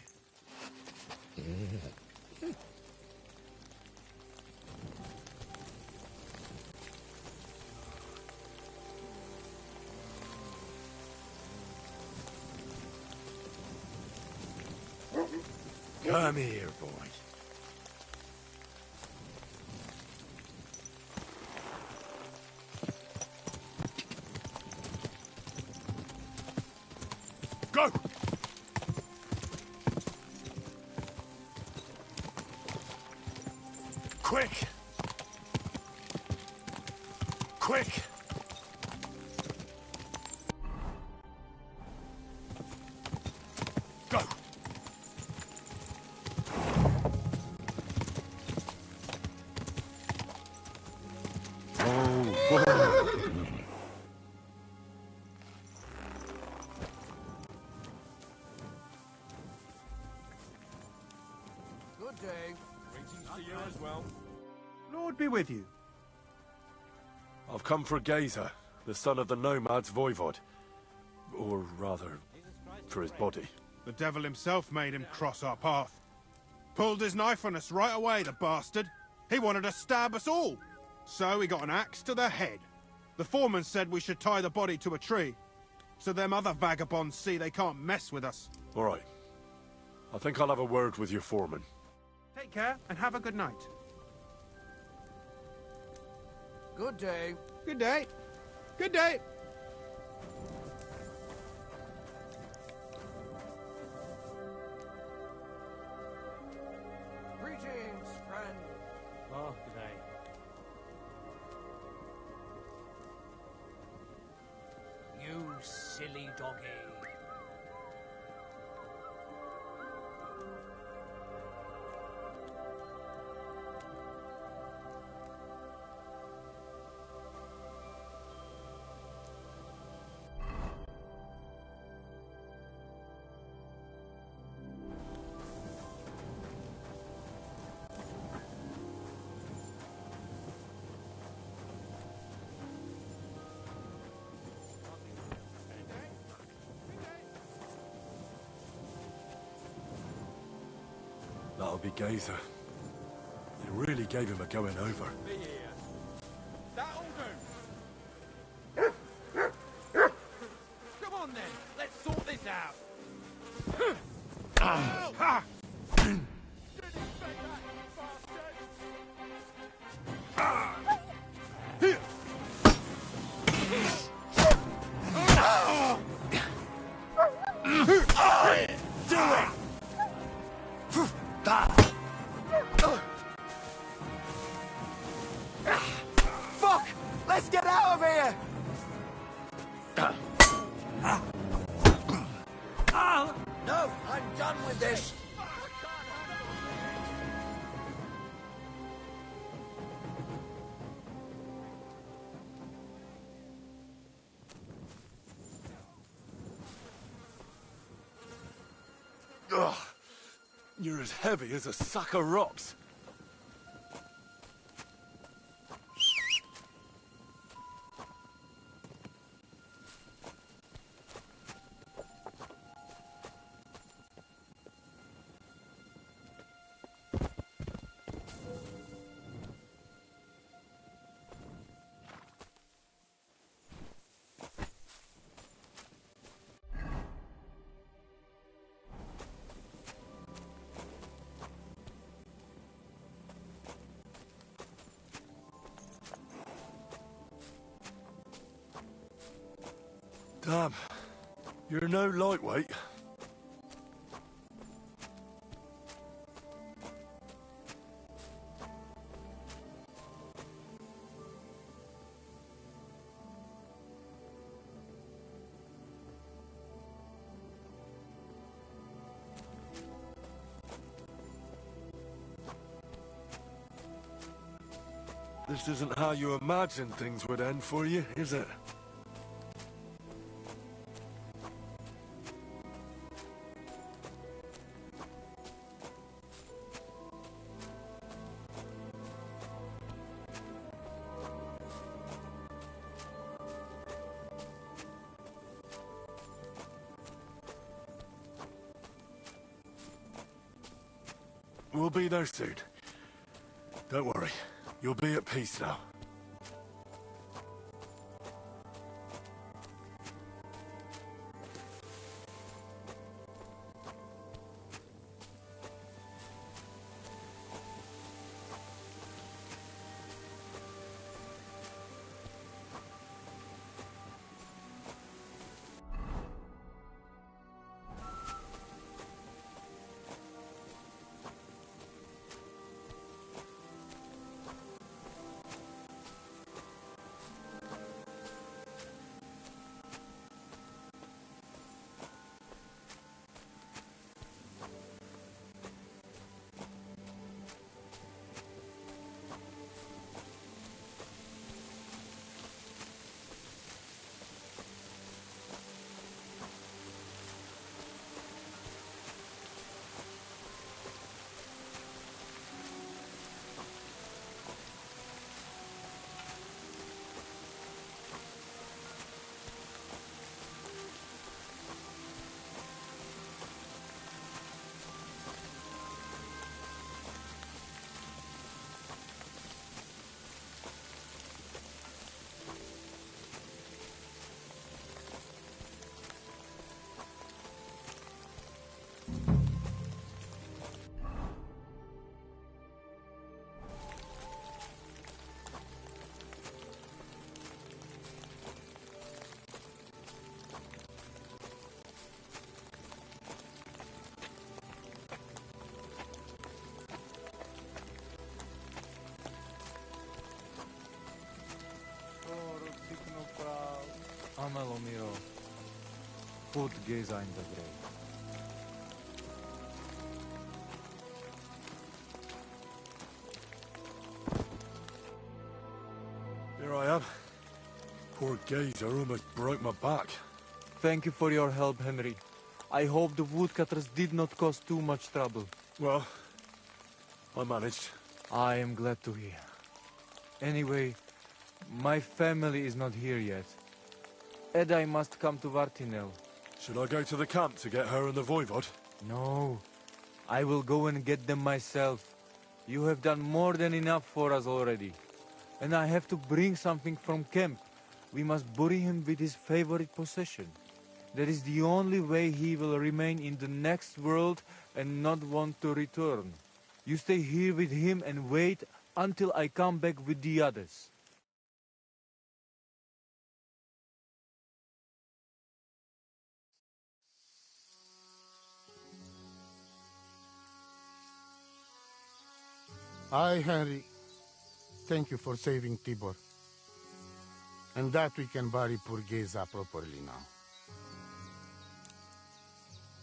Come here, boy. Go! Quick! Quick! Go! Good day. Greetings to you as well. Lord be with you. I've come for Gazer, the son of the nomad's voivod. Or rather, for his body. The devil himself made him cross our path. Pulled his knife on us right away, the bastard. He wanted to stab us all. So he got an axe to the head. The foreman said we should tie the body to a tree, so them other vagabonds see they can't mess with us. All right. I think I'll have a word with your foreman. Take care and have a good night. Good day. Good day. Good day. Greetings, friend. Oh, good day. You silly doggy. That'll be Gazer. It really gave him a going over. That'll do. Come on then, let's sort this out. Ha! Fuck! Let's get out of here! No, I'm done with this. Ugh. You're as heavy as a sack of rocks. Damn, you're no lightweight. This isn't how you imagined things would end for you, is it? We'll be there soon. Don't worry. You'll be at peace now. Amelo miro. Put Geza in the grave. Here I am. Poor Gazer almost broke my back. Thank you for your help, Henry. I hope the woodcutters did not cause too much trouble. Well, I managed. I am glad to hear. Anyway, my family is not here yet. Edai must come to Vartinel. Should I go to the camp to get her and the voivod? No. I will go and get them myself. You have done more than enough for us already. And I have to bring something from camp. We must bury him with his favorite possession. That is the only way he will remain in the next world and not want to return. You stay here with him and wait until I come back with the others. I, Henry, thank you for saving Tibor. And that we can bury poor Geza properly now.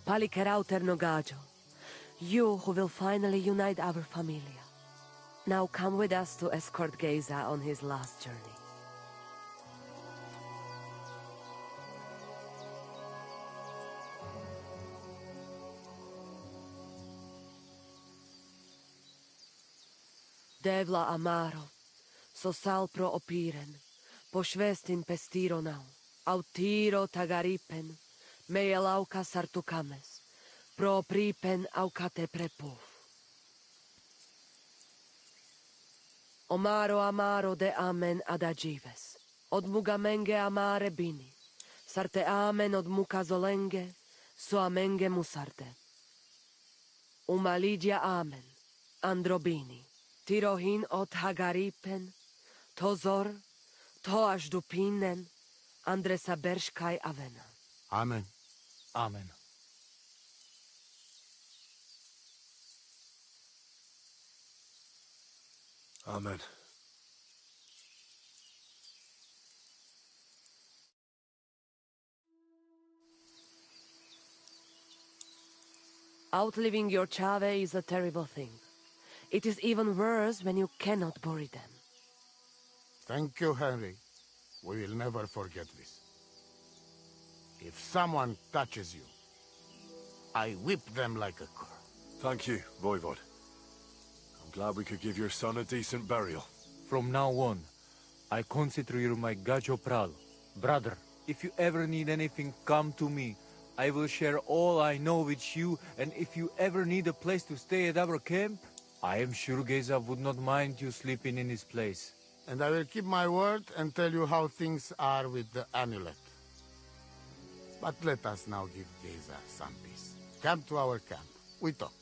Palikerauter Nogajo, you who will finally unite our familia. Now come with us to escort Geza on his last journey. Devla amaro, so sal pro opiren, pošvestin pestironau, autiro tagaripen, meelauka sartukames, pro pripen aukate prepuf. Omaro amaro de amen adagives, od mugamenge amare bini, sarte amen od mukazolenge, so amenge musarte. Umalidia amen, androbini. Tirohin od Hagaripen, Tozor, Toash Dupinen, Andresa Bershkai Avena. Amen. Amen. Amen. Outliving your chave is a terrible thing. It is even worse when you cannot bury them. Thank you, Henry. We will never forget this. If someone touches you, I whip them like a cur. Thank you, Voivod. I'm glad we could give your son a decent burial. From now on, I consider you my Gajo Pral. Brother, if you ever need anything, come to me. I will share all I know with you, and if you ever need a place to stay at our camp, I am sure Geza would not mind you sleeping in his place. And I will keep my word and tell you how things are with the amulet. But let us now give Geza some peace. Come to our camp. We talk.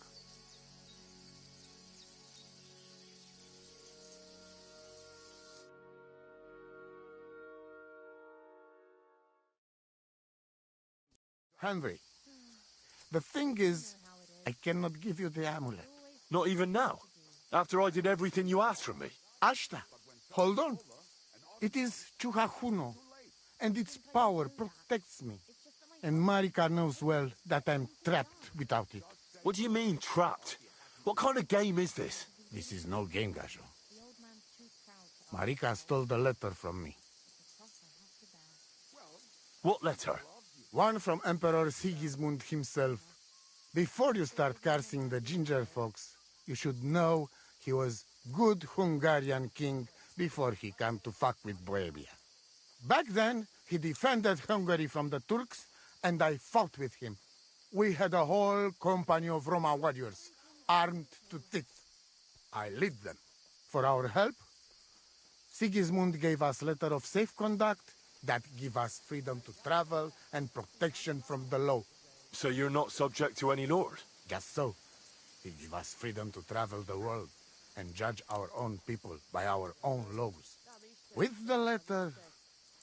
Henry, the thing is, I cannot give you the amulet. Not even now? After I did everything you asked from me? Ashta, hold on. It is Chuhajuno, and its power protects me. And Marika knows well that I'm trapped without it. What do you mean, trapped? What kind of game is this? This is no game, Gajo. Marika stole the letter from me. What letter? One from Emperor Sigismund himself. Before you start cursing the ginger folks, you should know he was good Hungarian king before he came to fuck with Bohemia. Back then, he defended Hungary from the Turks, and I fought with him. We had a whole company of Roma warriors, armed to teeth. I lead them. For our help, Sigismund gave us letter of safe conduct that give us freedom to travel and protection from the law. So you're not subject to any lord? Just so. He give us freedom to travel the world and judge our own people by our own laws. With the letter,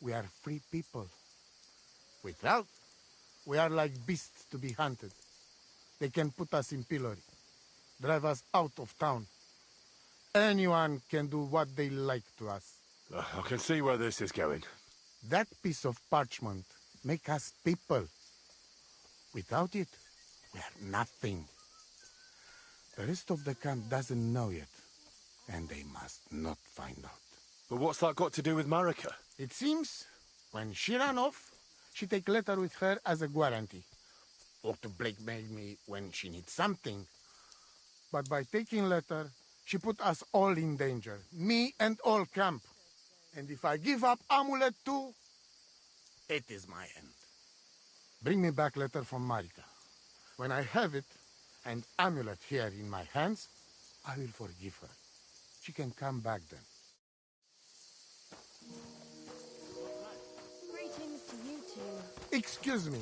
we are free people. Without, we are like beasts to be hunted. They can put us in pillory, drive us out of town. Anyone can do what they like to us. I can see where this is going. That piece of parchment make us people. Without it, we are nothing. The rest of the camp doesn't know yet, and they must not find out. But what's that got to do with Marika? It seems, when she ran off, she take letter with her as a guarantee, or to blackmail me when she needs something. But by taking letter, she put us all in danger, me and all camp. And if I give up amulet too, it is my end. Bring me back letter from Marika. When I have it, and amulet here in my hands, I will forgive her. She can come back then. Greetings to you two. Excuse me.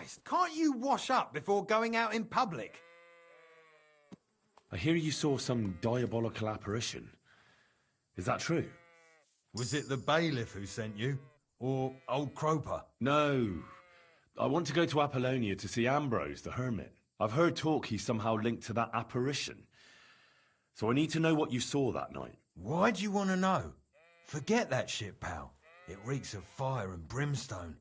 Christ, can't you wash up before going out in public? I hear you saw some diabolical apparition. Is that true? Was it the bailiff who sent you? Or old Croper? No. I want to go to Apollonia to see Ambrose, the hermit. I've heard talk he's somehow linked to that apparition. So I need to know what you saw that night. Why do you want to know? Forget that shit, pal. It reeks of fire and brimstone.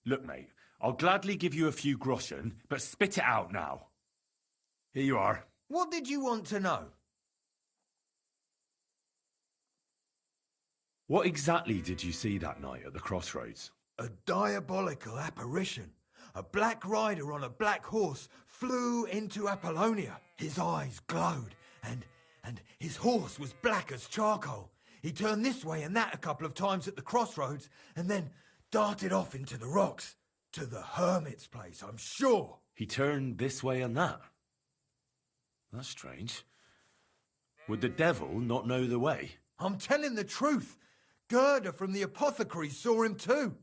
Look, mate, I'll gladly give you a few groschen, but spit it out now. Here you are. What did you want to know? What exactly did you see that night at the crossroads? A diabolical apparition. A black rider on a black horse flew into Apollonia. His eyes glowed, and his horse was black as charcoal. He turned this way and that a couple of times at the crossroads, and then darted off into the rocks. To the hermit's place, I'm sure. He turned this way and that? That's strange. Would the devil not know the way? I'm telling the truth. Gerda from the apothecary saw him too.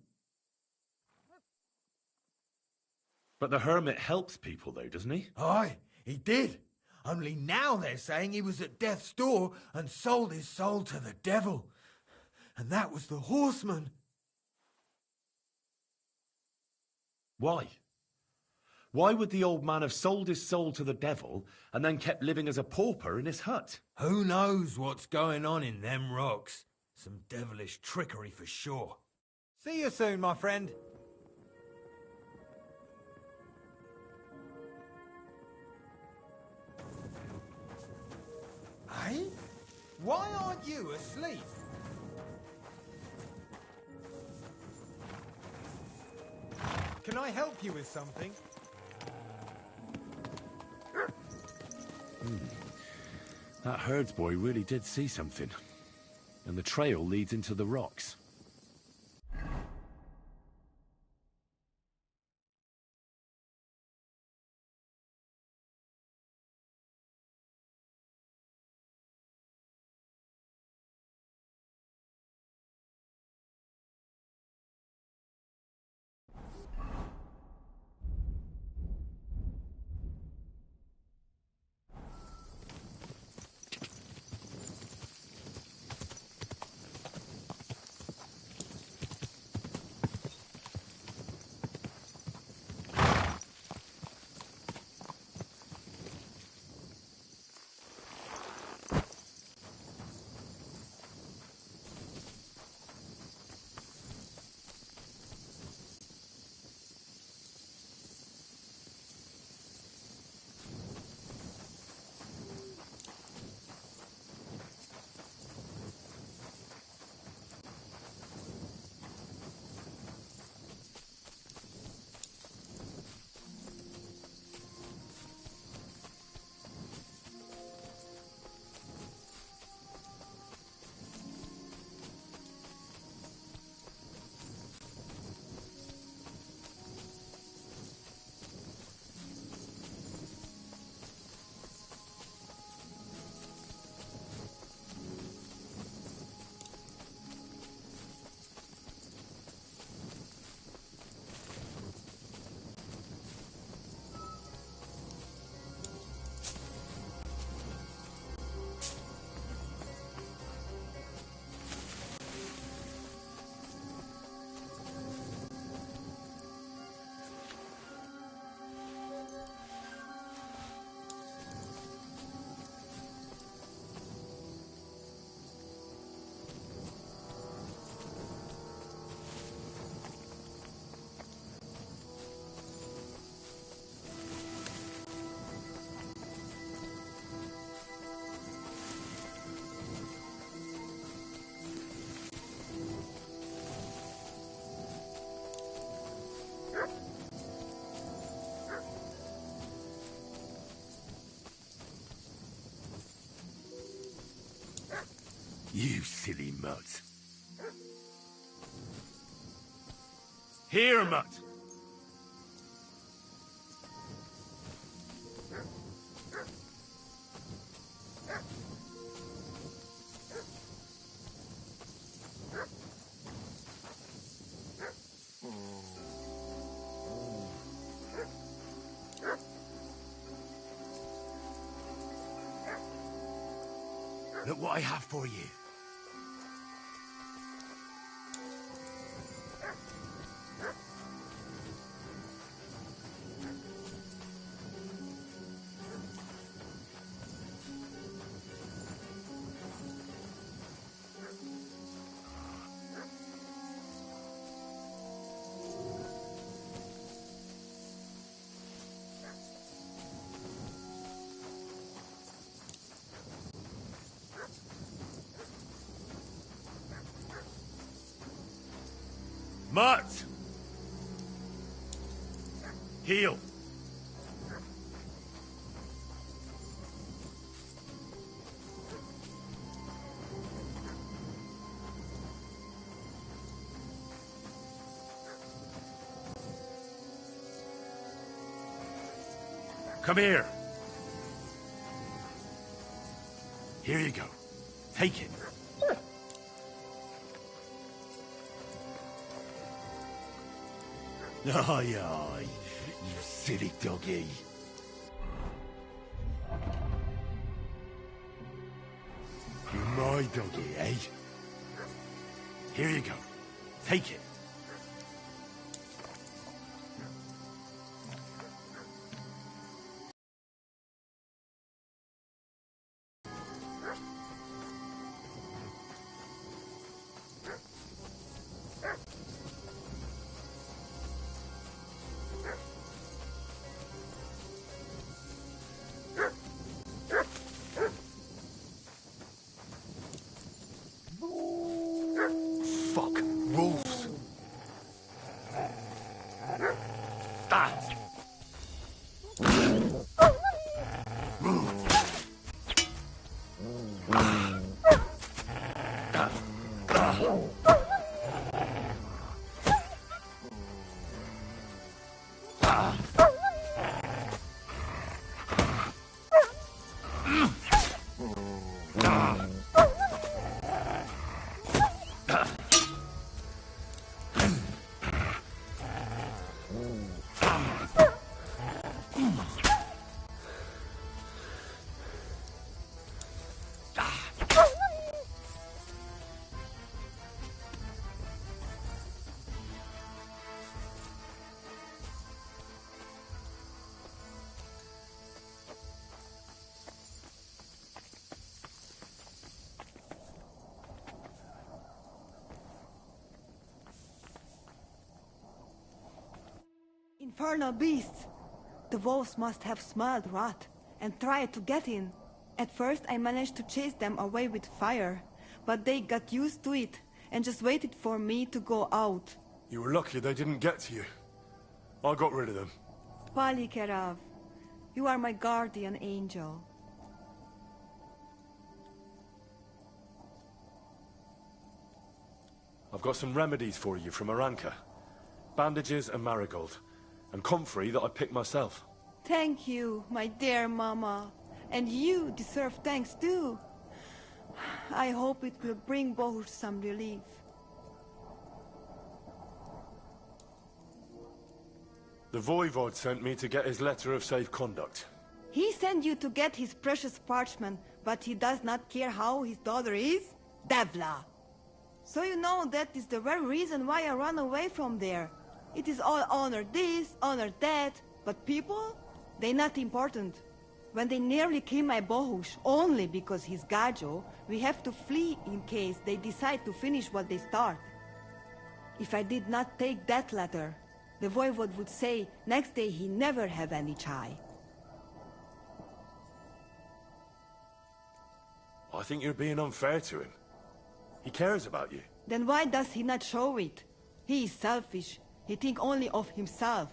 But the hermit helps people, though, doesn't he? Aye, he did. Only now they're saying he was at death's door and sold his soul to the devil. And that was the horseman. Why? Why would the old man have sold his soul to the devil and then kept living as a pauper in his hut? Who knows what's going on in them rocks? Some devilish trickery for sure. See you soon, my friend. Hey? Why aren't you asleep? Can I help you with something? That herdsboy really did see something. And the trail leads into the rocks. You silly mutt. Here, mutt. Look what I have for you. Mutt! Heal. Come here. Here you go. Take it. Aye, aye, you silly doggy. You're my doggy, eh? Here you go. Take it. Fuck, wolves. Infernal beasts! The wolves must have smelled rot and tried to get in. At first I managed to chase them away with fire, but they got used to it and just waited for me to go out. You were lucky they didn't get to you. I got rid of them. Palikerav, you are my guardian angel. I've got some remedies for you from Aranka. Bandages and marigold. And comfrey that I picked myself. Thank you, my dear Mama. And you deserve thanks too. I hope it will bring Bohush some relief. The Voivod sent me to get his letter of safe conduct. He sent you to get his precious parchment, but he does not care how his daughter is? Devla! So you know that is the very reason why I ran away from there. It is all honor this, honor that, but people? They're not important. When they nearly kill my Bohush, only because he's Gajo, we have to flee in case they decide to finish what they start. If I did not take that letter, the Voivod would say next day he never have any chai. I think you're being unfair to him. He cares about you. Then why does he not show it? He is selfish. He thinks only of himself.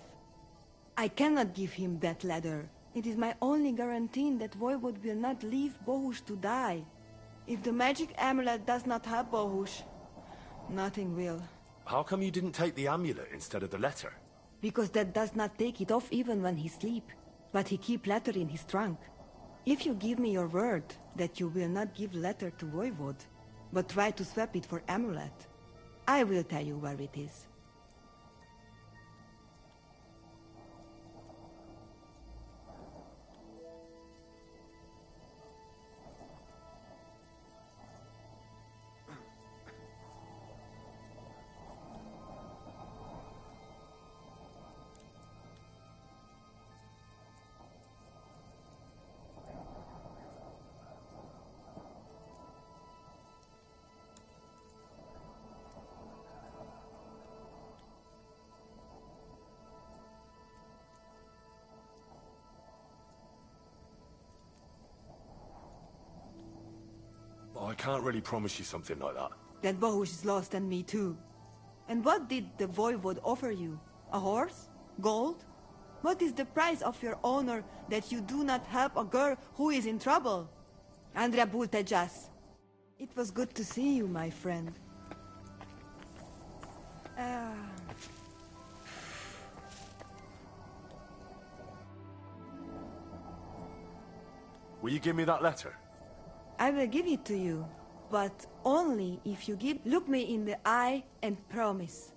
I cannot give him that letter. It is my only guarantee that Voivod will not leave Bohush to die. If the magic amulet does not help Bohush, nothing will. How come you didn't take the amulet instead of the letter? Because that does not take it off even when he sleep. But he keep letter in his trunk. If you give me your word that you will not give letter to Voivod, but try to swap it for amulet, I will tell you where it is. I can't really promise you something like that. That Bohush is lost and me too. And what did the Voivod offer you? A horse? Gold? What is the price of your honor that you do not help a girl who is in trouble? Andrea Bultejas. It was good to see you, my friend. Will you give me that letter? I will give it to you, but only if you look me in the eye and promise.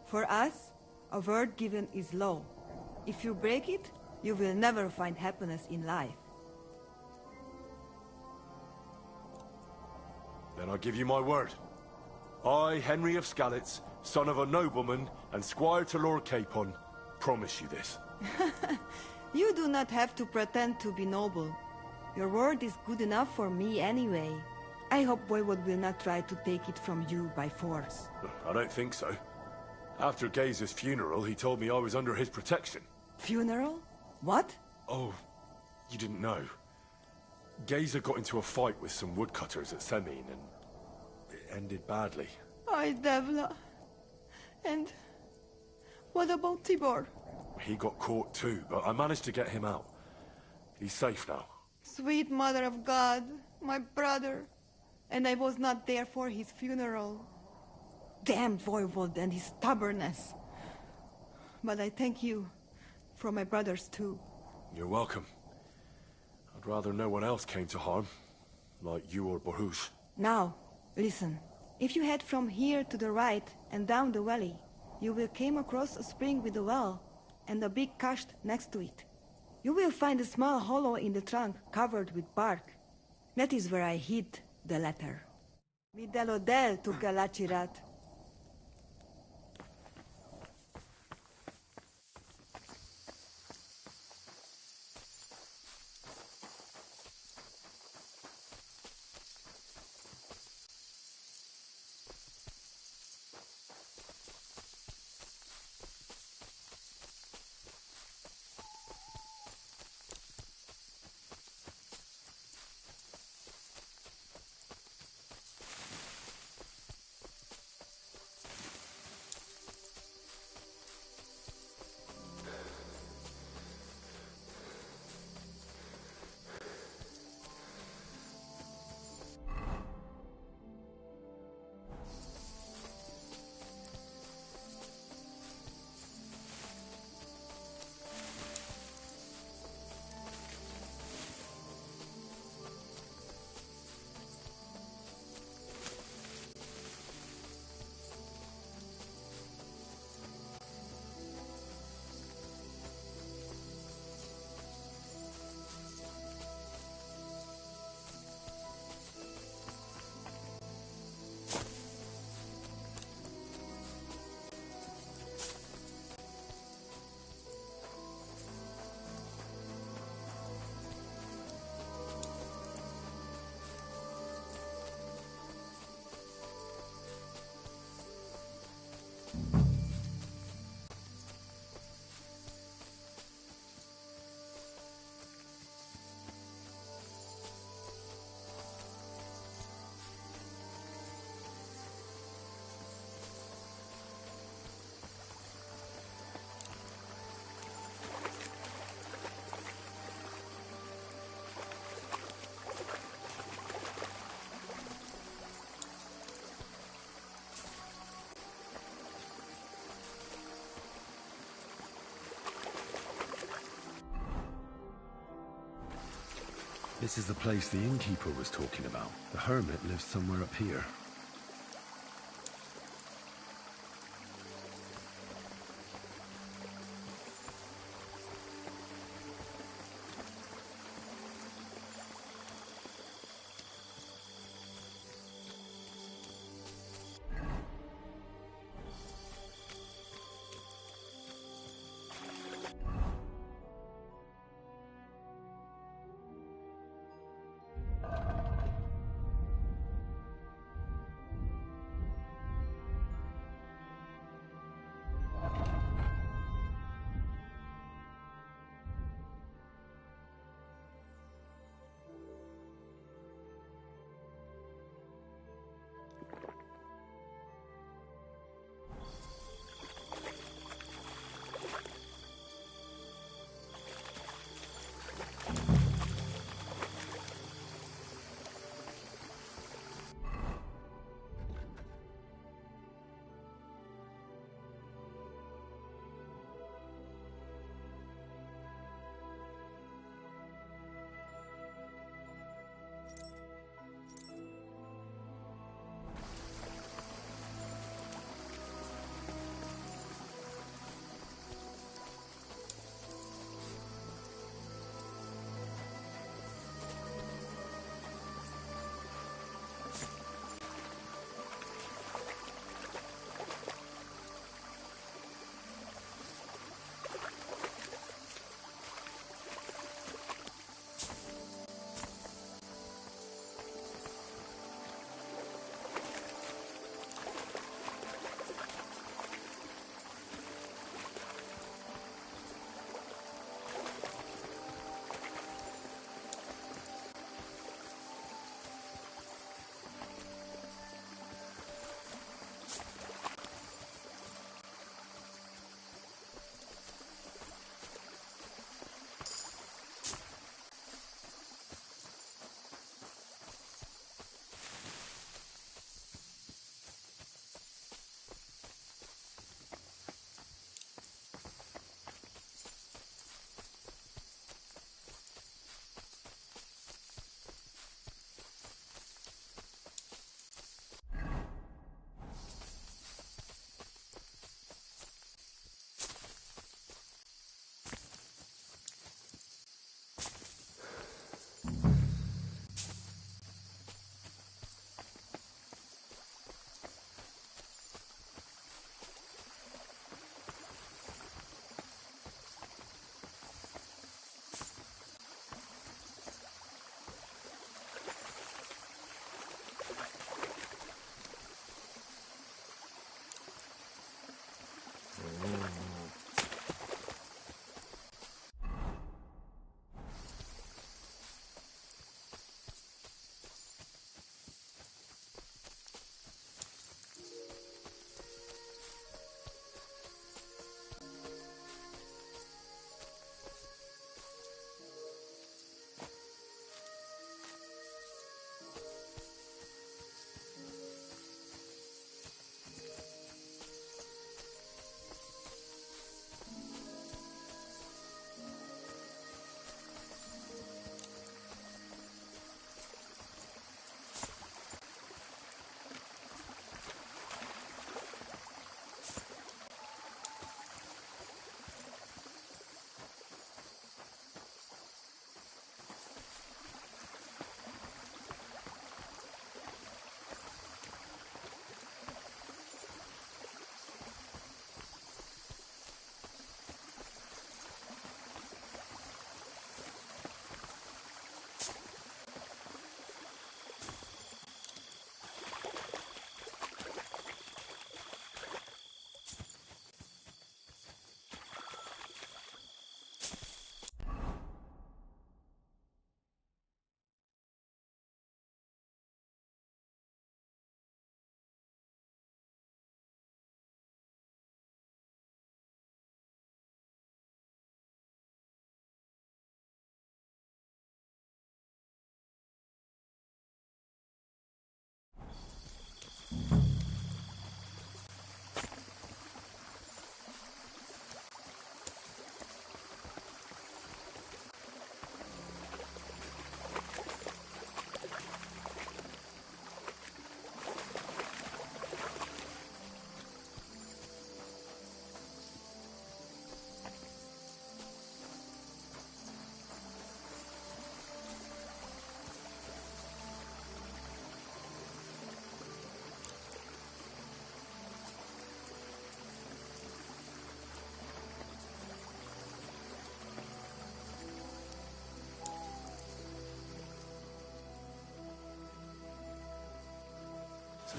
For us, a word given is law. If you break it, you will never find happiness in life. Then I give you my word. I, Henry of Skalitz, son of a nobleman and squire to Lord Capon, promise you this. You do not have to pretend to be noble. Your word is good enough for me anyway. I hope Voivod will not try to take it from you by force. I don't think so. After Geza's funeral, he told me I was under his protection. Funeral? What? Oh, you didn't know. Geza got into a fight with some woodcutters at Semin, and it ended badly. Ay, Devla. And what about Tibor? He got caught too, but I managed to get him out. He's safe now. Sweet Mother of God, my brother. And I was not there for his funeral. Damn Voivod and his stubbornness. But I thank you for my brothers too. You're welcome. I'd rather no one else came to harm, like you or Bohush. Now, listen. If you head from here to the right and down the valley, you will come across a spring with a well and a big kasht next to it. You will find a small hollow in the trunk covered with bark. That is where I hid the letter. Videlodel to Galachirat. This is the place the innkeeper was talking about. The hermit lives somewhere up here.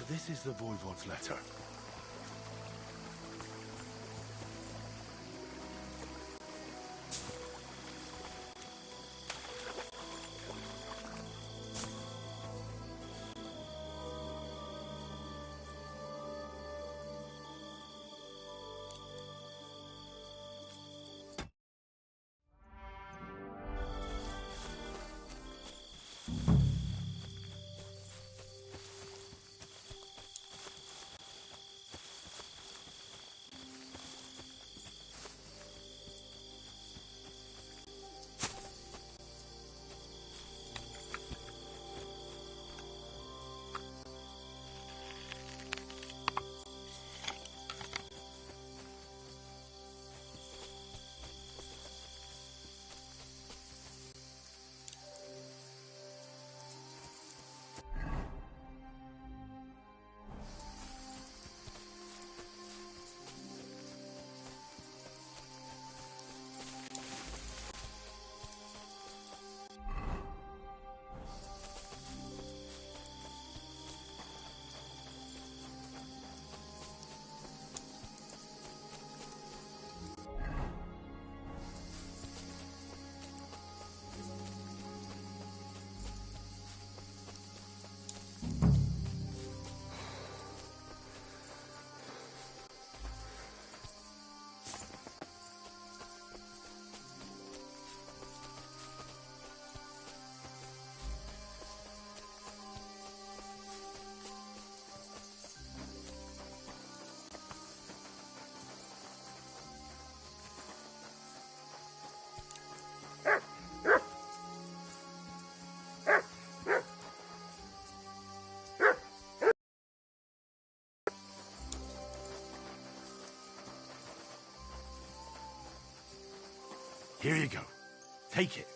this is the Voivod's letter. Here you go. Take it.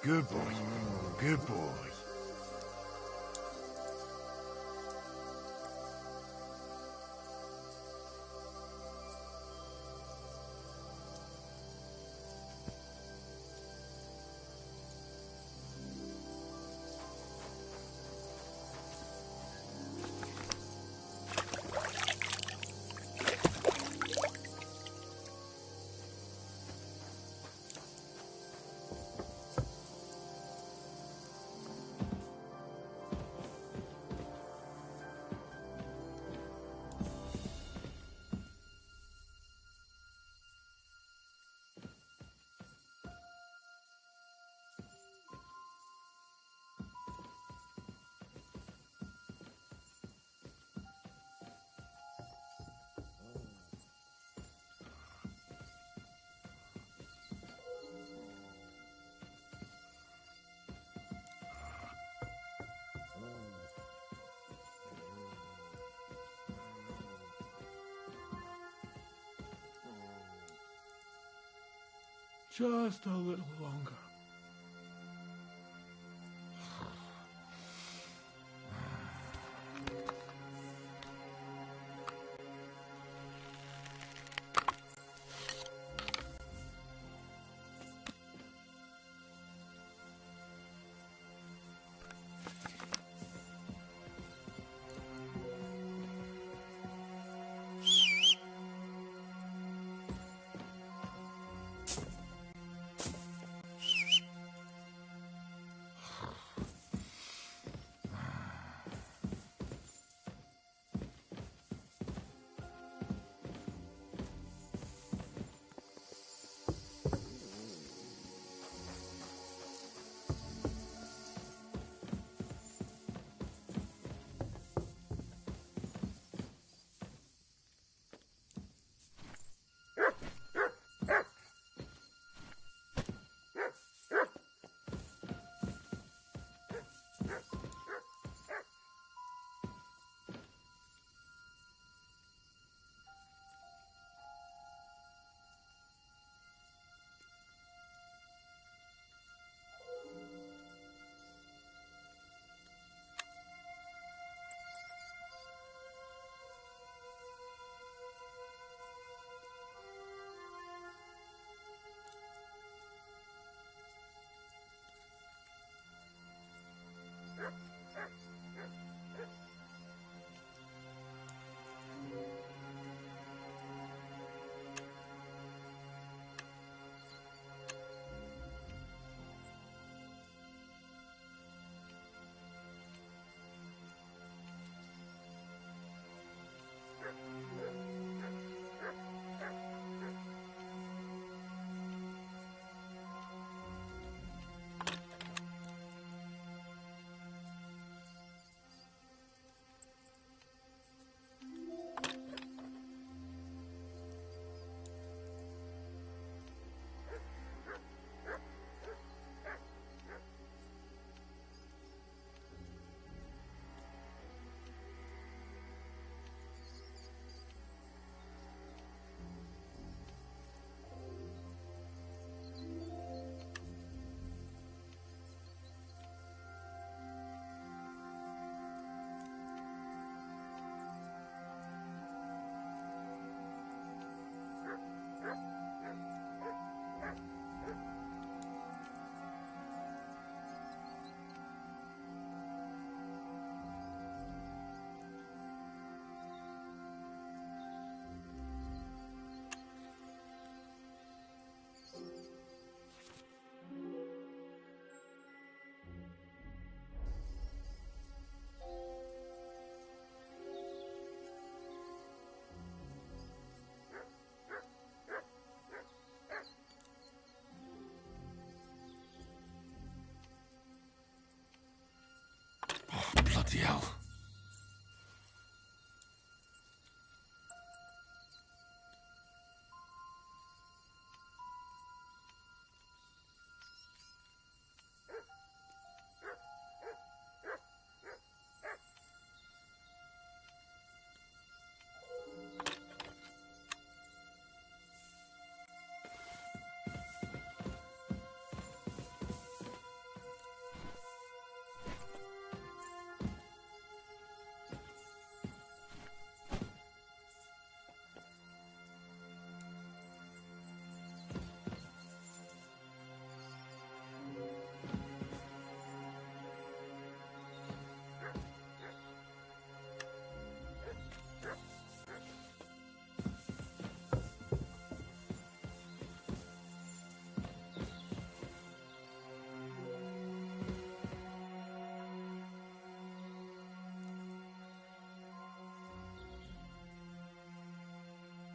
Good boy. Good boy. Just a little longer.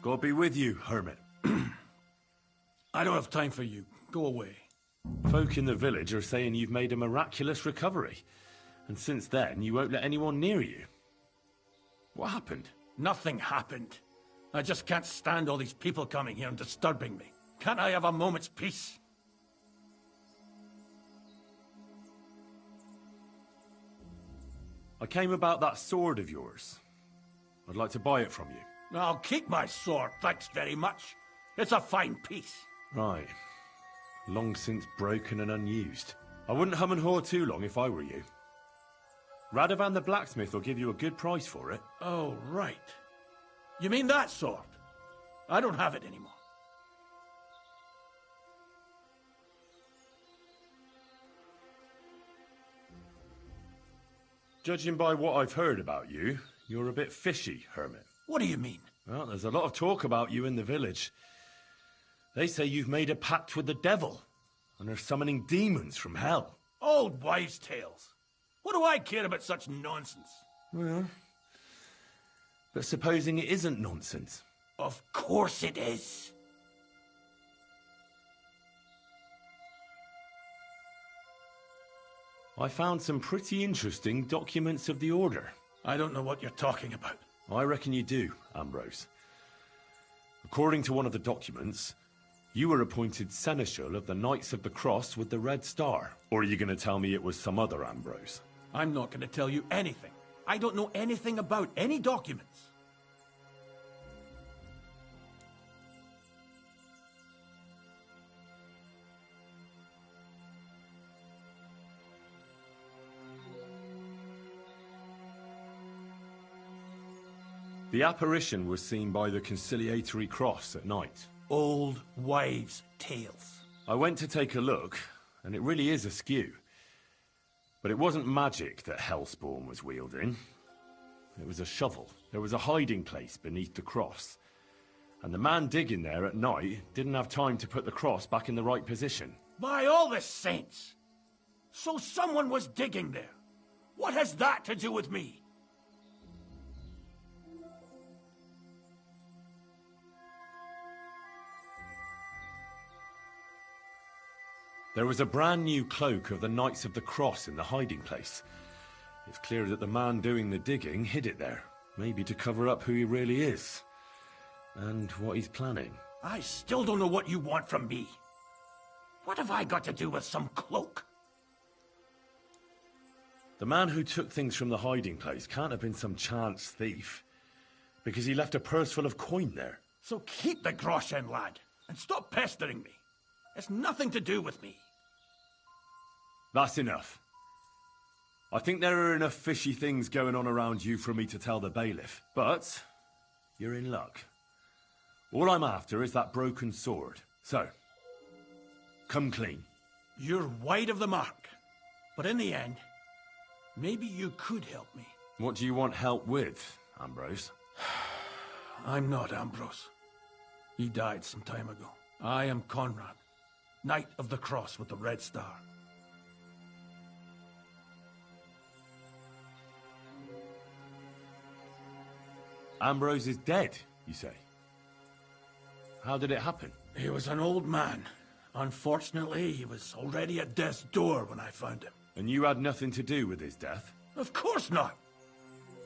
God be with you, hermit. I don't have time for you. Go away. Folk in the village are saying you've made a miraculous recovery. And since then, you won't let anyone near you. What happened? Nothing happened. I just can't stand all these people coming here and disturbing me. Can't I have a moment's peace? I came about that sword of yours. I'd like to buy it from you. I'll keep my sword, thanks very much. It's a fine piece. Right. Long since broken and unused. I wouldn't hum and haw too long if I were you. Radovan the blacksmith will give you a good price for it. Oh, right. You mean that sword? I don't have it anymore. Judging by what I've heard about you, you're a bit fishy, hermit. What do you mean? Well, there's a lot of talk about you in the village. They say you've made a pact with the devil, and are summoning demons from hell. Old wives' tales. What do I care about such nonsense? Well, but supposing it isn't nonsense? Of course it is. I found some pretty interesting documents of the Order. I don't know what you're talking about. I reckon you do, Ambrose. According to one of the documents, you were appointed Seneschal of the Knights of the Cross with the Red Star. Or are you going to tell me it was some other Ambrose? I'm not going to tell you anything. I don't know anything about any documents. The apparition was seen by the conciliatory cross at night. Old wives' tales. I went to take a look, and it really is askew. But it wasn't magic that Hellspawn was wielding. It was a shovel. There was a hiding place beneath the cross. And the man digging there at night didn't have time to put the cross back in the right position. By all the saints! So someone was digging there. What has that to do with me? There was a brand new cloak of the Knights of the Cross in the hiding place. It's clear that the man doing the digging hid it there, maybe to cover up who he really is, and what he's planning. I still don't know what you want from me. What have I got to do with some cloak? The man who took things from the hiding place can't have been some chance thief, because he left a purse full of coin there. So keep the groschen, lad, and stop pestering me. It's nothing to do with me. That's enough. I think there are enough fishy things going on around you for me to tell the bailiff, but you're in luck. All I'm after is that broken sword. So, come clean. You're wide of the mark. But in the end, maybe you could help me. What do you want help with, Ambrose? I'm not Ambrose. He died some time ago. I am Conrad, Knight of the Cross with the Red Star. Ambrose is dead, you say? How did it happen? He was an old man. Unfortunately, he was already at death's door when I found him. And you had nothing to do with his death? Of course not.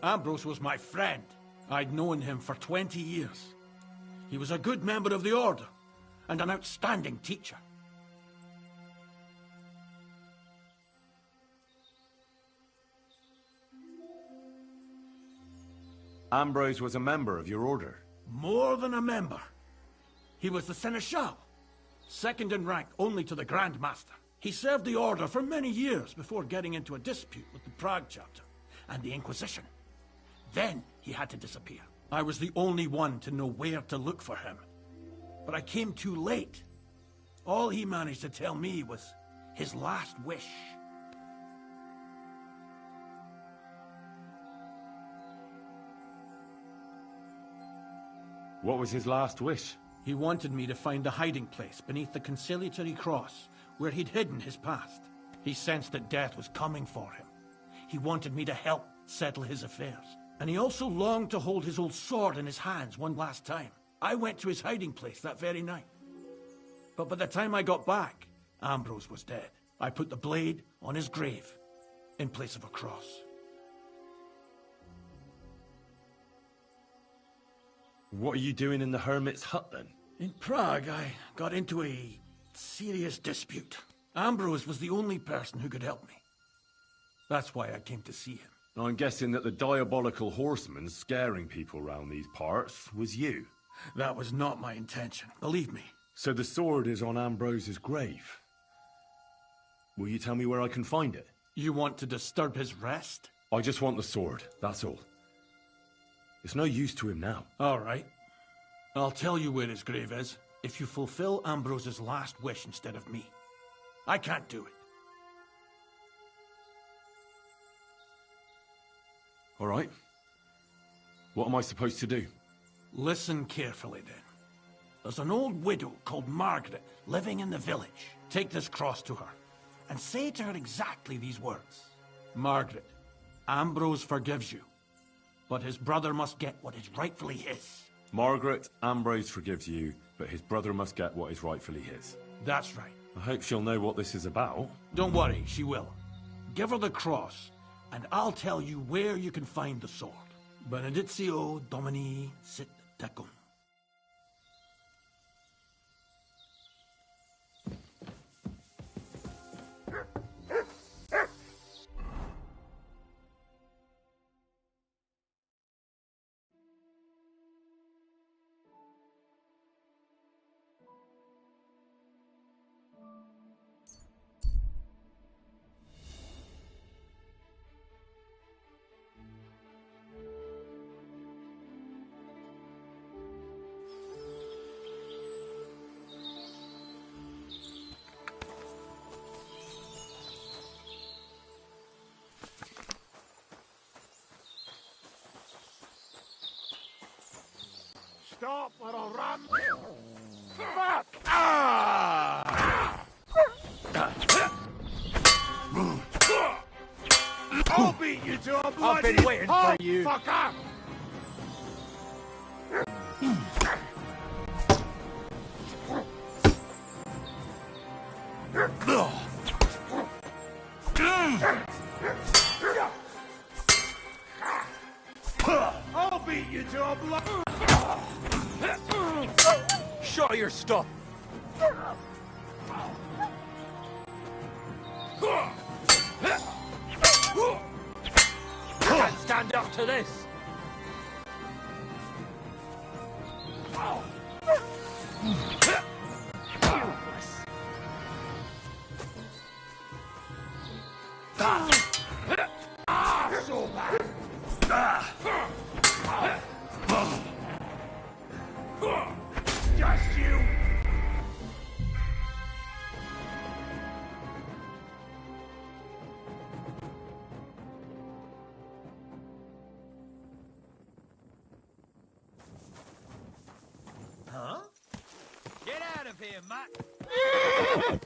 Ambrose was my friend. I'd known him for 20 years. He was a good member of the Order, and an outstanding teacher. Ambrose was a member of your order? More than a member. He was the Seneschal, second in rank only to the Grand Master. He served the Order for many years before getting into a dispute with the Prague chapter and the Inquisition. Then he had to disappear. I was the only one to know where to look for him. But I came too late. All he managed to tell me was his last wish. What was his last wish? He wanted me to find a hiding place beneath the conciliatory cross where he'd hidden his past. He sensed that death was coming for him. He wanted me to help settle his affairs. And he also longed to hold his old sword in his hands one last time. I went to his hiding place that very night. But by the time I got back, Ambrose was dead. I put the blade on his grave in place of a cross. What are you doing in the hermit's hut, then? In Prague, I got into a serious dispute. Ambrose was the only person who could help me. That's why I came to see him. I'm guessing that the diabolical horseman scaring people round these parts was you. That was not my intention, believe me. So the sword is on Ambrose's grave. Will you tell me where I can find it? You want to disturb his rest? I just want the sword, that's all. It's no use to him now. All right. I'll tell you where his grave is, if you fulfill Ambrose's last wish instead of me. I can't do it. All right. What am I supposed to do? Listen carefully, then. There's an old widow called Margaret living in the village. Take this cross to her, and say to her exactly these words. Margaret, Ambrose forgives you, but his brother must get what is rightfully his. Margaret, Ambrose forgives you, but his brother must get what is rightfully his. That's right. I hope she'll know what this is about. Don't worry, she will. Give her the cross, and I'll tell you where you can find the sword. Benedictio Domini sit tecum. Stop or I'll run! Fuck! Ah! I'll beat you to a bloody I've been waiting for you. fucker! I'll beat you to a bloody... Show your stuff. Can't stand up to this. So bad! Just you! Huh? Get out of here, Matt!